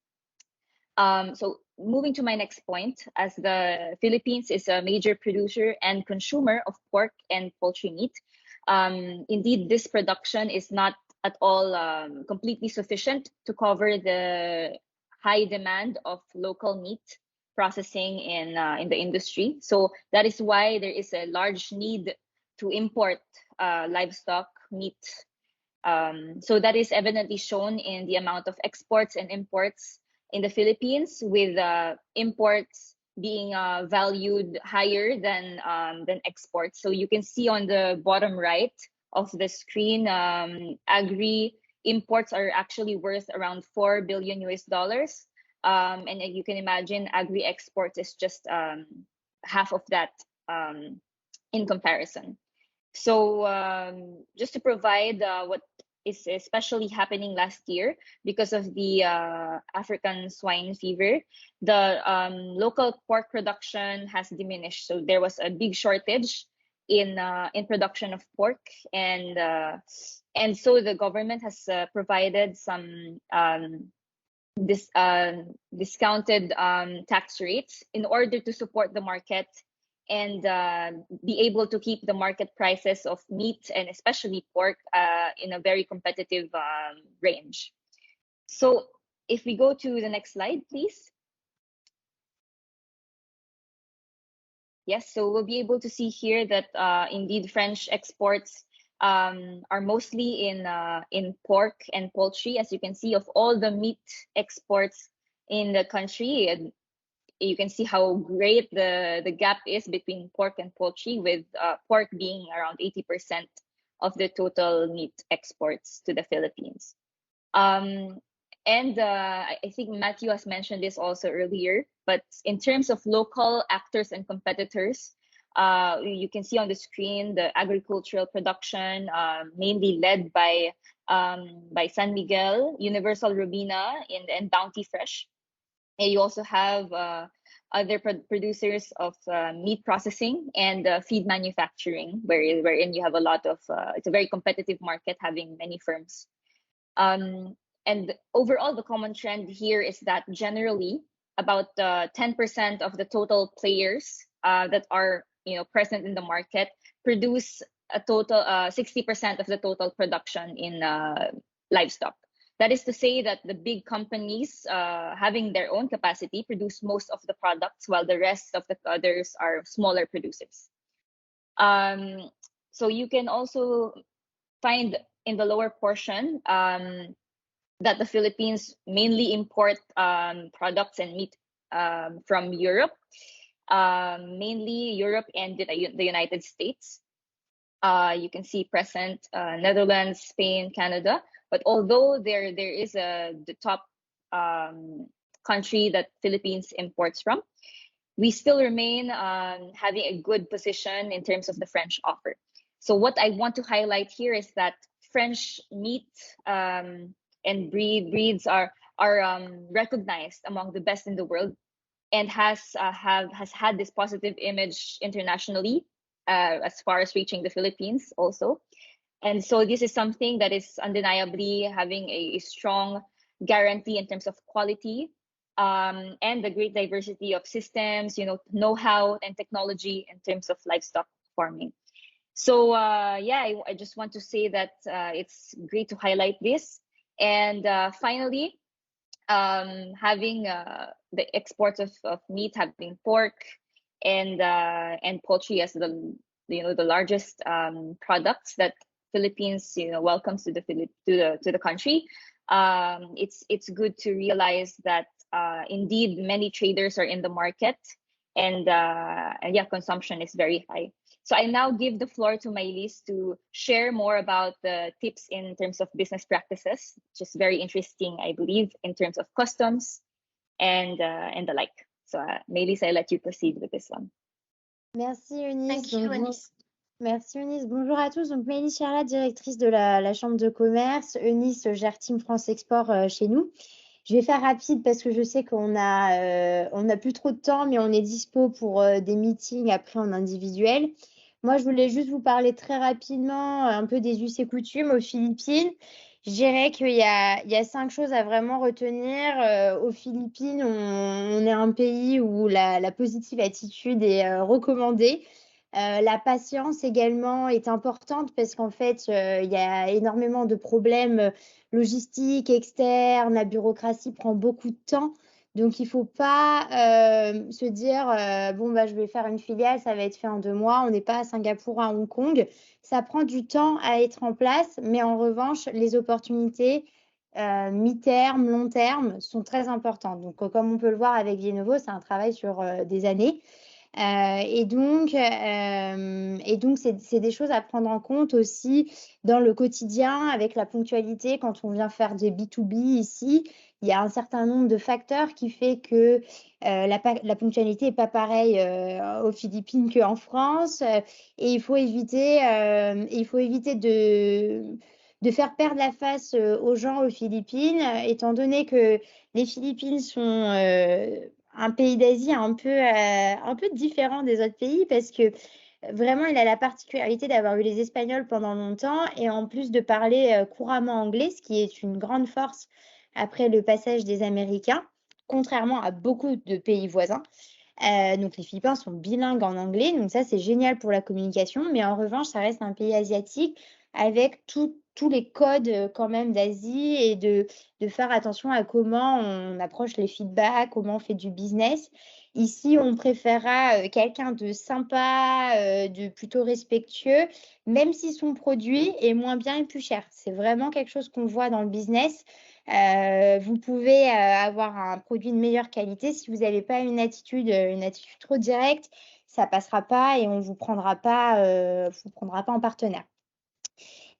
So moving to my next point, as the Philippines is a major producer and consumer of pork and poultry meat, indeed this production is not at all completely sufficient to cover the high demand of local meat processing in the industry. So that is why there is a large need to import livestock meat. So that is evidently shown in the amount of exports and imports in the Philippines, with imports being valued higher than exports. So you can see on the bottom right of the screen, agri imports are actually worth around $4 billion US. And you can imagine agri exports is just half of that in comparison. So just to provide what is especially happening last year because of the African swine fever, the local pork production has diminished. So there was a big shortage in production of pork, and so the government has provided some discounted tax rates in order to support the market and be able to keep the market prices of meat and especially pork in a very competitive range. So if we go to the next slide, please. Yes, so we'll be able to see here that indeed French exports are mostly in pork and poultry. As you can see, of all the meat exports in the country, and you can see how great the gap is between pork and poultry, with pork being around 80% of the total meat exports to the Philippines. And I think Matthew has mentioned this also earlier, but in terms of local actors and competitors, you can see on the screen the agricultural production, mainly led by San Miguel, Universal Robina, and Bounty Fresh. And you also have other producers of meat processing and feed manufacturing, wherein you have a lot of, it's a very competitive market, having many firms. And overall, the common trend here is that generally about 10% of the total players that are present in the market produce a total 60% of the total production in livestock. That is to say that the big companies having their own capacity produce most of the products, while the rest of the others are smaller producers. So you can also find in the lower portion that the Philippines mainly import products and meat from Europe, mainly Europe and the United States. You can see present Netherlands, Spain, Canada. But although there is the top country that Philippines imports from, we still remain having a good position in terms of the French offer. So what I want to highlight here is that French meat and breeds are recognized among the best in the world, and has had this positive image internationally as far as reaching the Philippines also. And so this is something that is undeniably having a strong guarantee in terms of quality and the great diversity of systems, know-how and technology in terms of livestock farming. So yeah, I just want to say that it's great to highlight this. And finally, having the exports of meat, having pork and poultry as the largest products that Philippines welcomes to the country. It's good to realize that indeed many traders are in the market, and yeah, consumption is very high. So I now give the floor to Maylise to share more about the tips in terms of business practices, which is very interesting, I believe, in terms of customs and the like. So Maylise, I let you proceed with this one. Merci Eunice. Thank you, Eunice. Merci Eunice. Bonjour à tous. Donc Maylise Charlat, directrice de la Chambre de commerce. Eunice gère Team France Export chez nous. Je vais faire rapide parce que je sais qu'on a plus trop de temps, mais on est dispo pour des meetings après en individuel. Moi, je voulais juste vous parler très rapidement un peu des us et coutumes aux Philippines. Je dirais qu'il y a 5 choses à vraiment retenir. Aux Philippines, on est un pays où la positive attitude est recommandée. La patience également est importante parce qu'en fait, il y a énormément de problèmes logistiques, externes, la bureaucratie prend beaucoup de temps. Donc, il ne faut pas se dire, bon, bah, je vais faire une filiale, ça va être fait en 2 mois. On n'est pas à Singapour ou à Hong Kong. Ça prend du temps à être en place, mais en revanche, les opportunités mi-terme, long terme sont très importantes. Donc, comme on peut le voir avec Vienovo, c'est un travail sur des années. Et donc, c'est des choses à prendre en compte aussi dans le quotidien avec la ponctualité. Quand on vient faire des B2B ici, il y a un certain nombre de facteurs qui fait que la ponctualité n'est pas pareille aux Philippines qu'en France. Et il faut éviter de faire perdre la face aux gens aux Philippines, étant donné que les Philippines sont un pays d'Asie un peu différent des autres pays parce que vraiment, il a la particularité d'avoir eu les Espagnols pendant longtemps et en plus de parler couramment anglais, ce qui est une grande force après le passage des Américains, contrairement à beaucoup de pays voisins. Donc les Philippins sont bilingues en anglais, donc ça c'est génial pour la communication, mais en revanche ça reste un pays asiatique avec tous les codes quand même d'Asie et de faire attention à comment on approche les feedbacks, comment on fait du business. Ici on préférera quelqu'un de sympa, de plutôt respectueux, même si son produit est moins bien et plus cher. C'est vraiment quelque chose qu'on voit dans le business. Vous pouvez avoir un produit de meilleure qualité. Si vous n'avez pas une attitude trop directe, ça passera pas et on vous prendra pas en partenaire.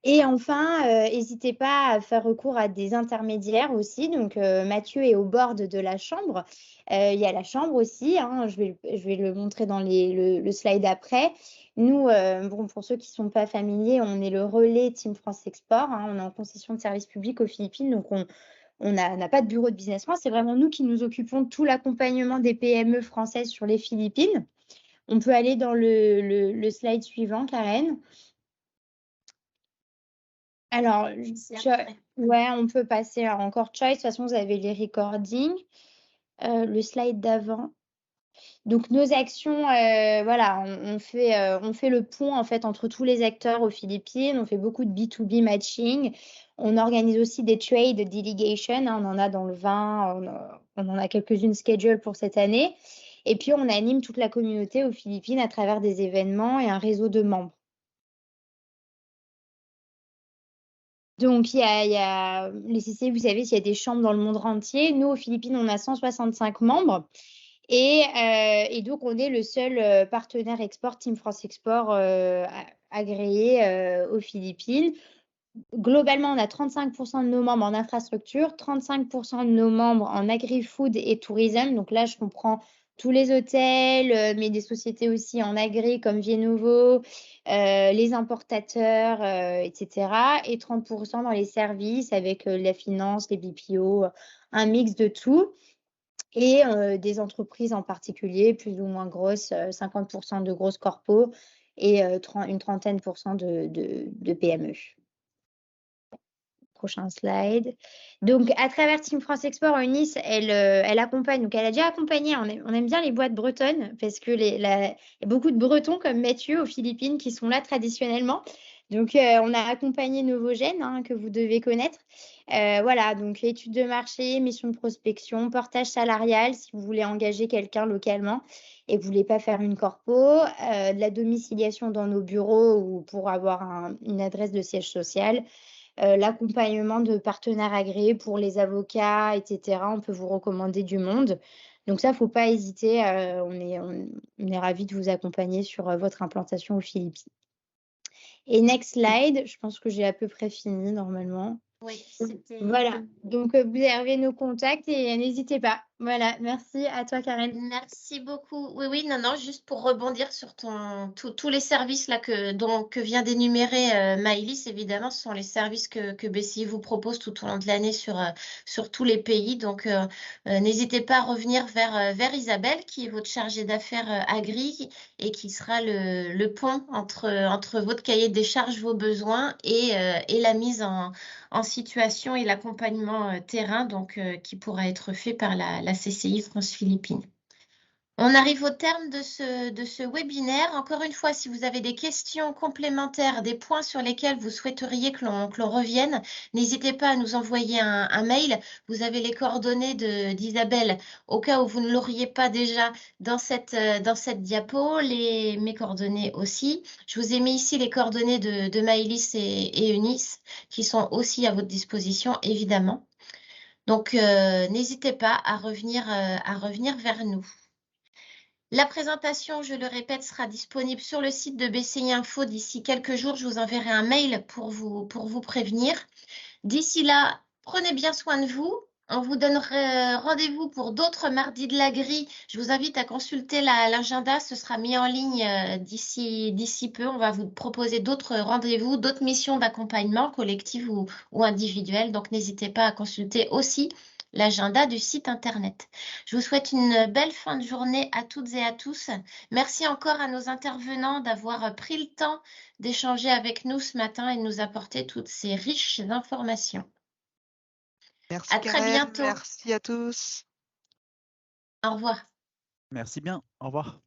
Et enfin, n'hésitez pas à faire recours à des intermédiaires aussi. Donc, Mathieu est au board de la chambre. Il y a la chambre aussi, hein, je vais le montrer dans le slide après. Nous, bon, pour ceux qui ne sont pas familiers, on est le relais Team France Export. Hein, on est en concession de service public aux Philippines, donc on n'a pas de bureau de Business France. C'est vraiment nous qui nous occupons de tout l'accompagnement des PME françaises sur les Philippines. On peut aller dans le slide suivant, Karen. Alors, ouais, on peut passer à encore choice. De toute façon, vous avez les recordings. Le slide d'avant. Donc, nos actions, voilà, on fait le pont en fait entre tous les acteurs aux Philippines. On fait beaucoup de B2B matching. On organise aussi des trade delegation. Hein, on en a dans le vin. On en a quelques-unes schedule pour cette année. Et puis, on anime toute la communauté aux Philippines à travers des événements et un réseau de membres. Donc, il y a les CCI, vous savez, il y a des chambres dans le monde entier. Nous, aux Philippines, on a 165 membres. Et donc, on est le seul partenaire export, Team France Export, agréé aux Philippines. Globalement, on a 35% de nos membres en infrastructure, 35% de nos membres en agri-food et tourisme. Donc là, je comprends tous les hôtels, mais des sociétés aussi en agri comme Vienovo, les importateurs, etc. Et 30% dans les services avec la finance, les BPO, un mix de tout. Et des entreprises en particulier, plus ou moins grosses, 50% de grosses corpos et une trentaine % de PME. Prochain slide. Donc, à travers Team France Export, Eunice, elle accompagne. Donc, elle a déjà accompagné. On aime bien les boîtes bretonnes parce que il y a beaucoup de Bretons comme Mathieu aux Philippines qui sont là traditionnellement. Donc, on a accompagné Novogène, hein, que vous devez connaître. Voilà, donc études de marché, mission de prospection, portage salarial si vous voulez engager quelqu'un localement et vous voulez pas faire une corpo, de la domiciliation dans nos bureaux ou pour avoir une adresse de siège social. L'accompagnement de partenaires agréés pour les avocats, etc. On peut vous recommander du monde. Donc ça, il ne faut pas hésiter. On est ravis de vous accompagner sur votre implantation aux Philippines. Et next slide, je pense que j'ai à peu près fini normalement. Oui, c'était... Voilà, donc vous avez nos contacts et n'hésitez pas. Voilà, merci à toi Karen. Merci beaucoup. Oui, non, juste pour rebondir sur tous les services là que vient d'énumérer Maëlys, évidemment, ce sont les services que BCI vous propose tout au long de l'année sur tous les pays. Donc, n'hésitez pas à revenir vers Isabelle, qui est votre chargée d'affaires agri et qui sera le pont entre votre cahier des charges, vos besoins et la mise en situation et l'accompagnement terrain, donc qui pourra être fait par la CCI France-Philippines. On arrive au terme de ce webinaire. Encore une fois, si vous avez des questions complémentaires, des points sur lesquels vous souhaiteriez que l'on revienne, n'hésitez pas à nous envoyer un mail. Vous avez les coordonnées d'Isabelle au cas où vous ne l'auriez pas déjà dans cette diapo, mes coordonnées aussi. Je vous ai mis ici les coordonnées de Maëlys et Eunice qui sont aussi à votre disposition, évidemment. Donc, n'hésitez pas à revenir vers nous. La présentation, je le répète, sera disponible sur le site de BCI Info d'ici quelques jours. Je vous enverrai un mail pour vous prévenir. D'ici là, prenez bien soin de vous. On vous donne rendez-vous pour d'autres mardis de la grille. Je vous invite à consulter l'agenda. Ce sera mis en ligne d'ici peu. On va vous proposer d'autres rendez-vous, d'autres missions d'accompagnement collectives ou individuelles. Donc, n'hésitez pas à consulter aussi l'agenda du site internet. Je vous souhaite une belle fin de journée à toutes et à tous. Merci encore à nos intervenants d'avoir pris le temps d'échanger avec nous ce matin et de nous apporter toutes ces riches informations. Merci À très Karen, bientôt. merci à tous. Au revoir. Merci bien. Au revoir.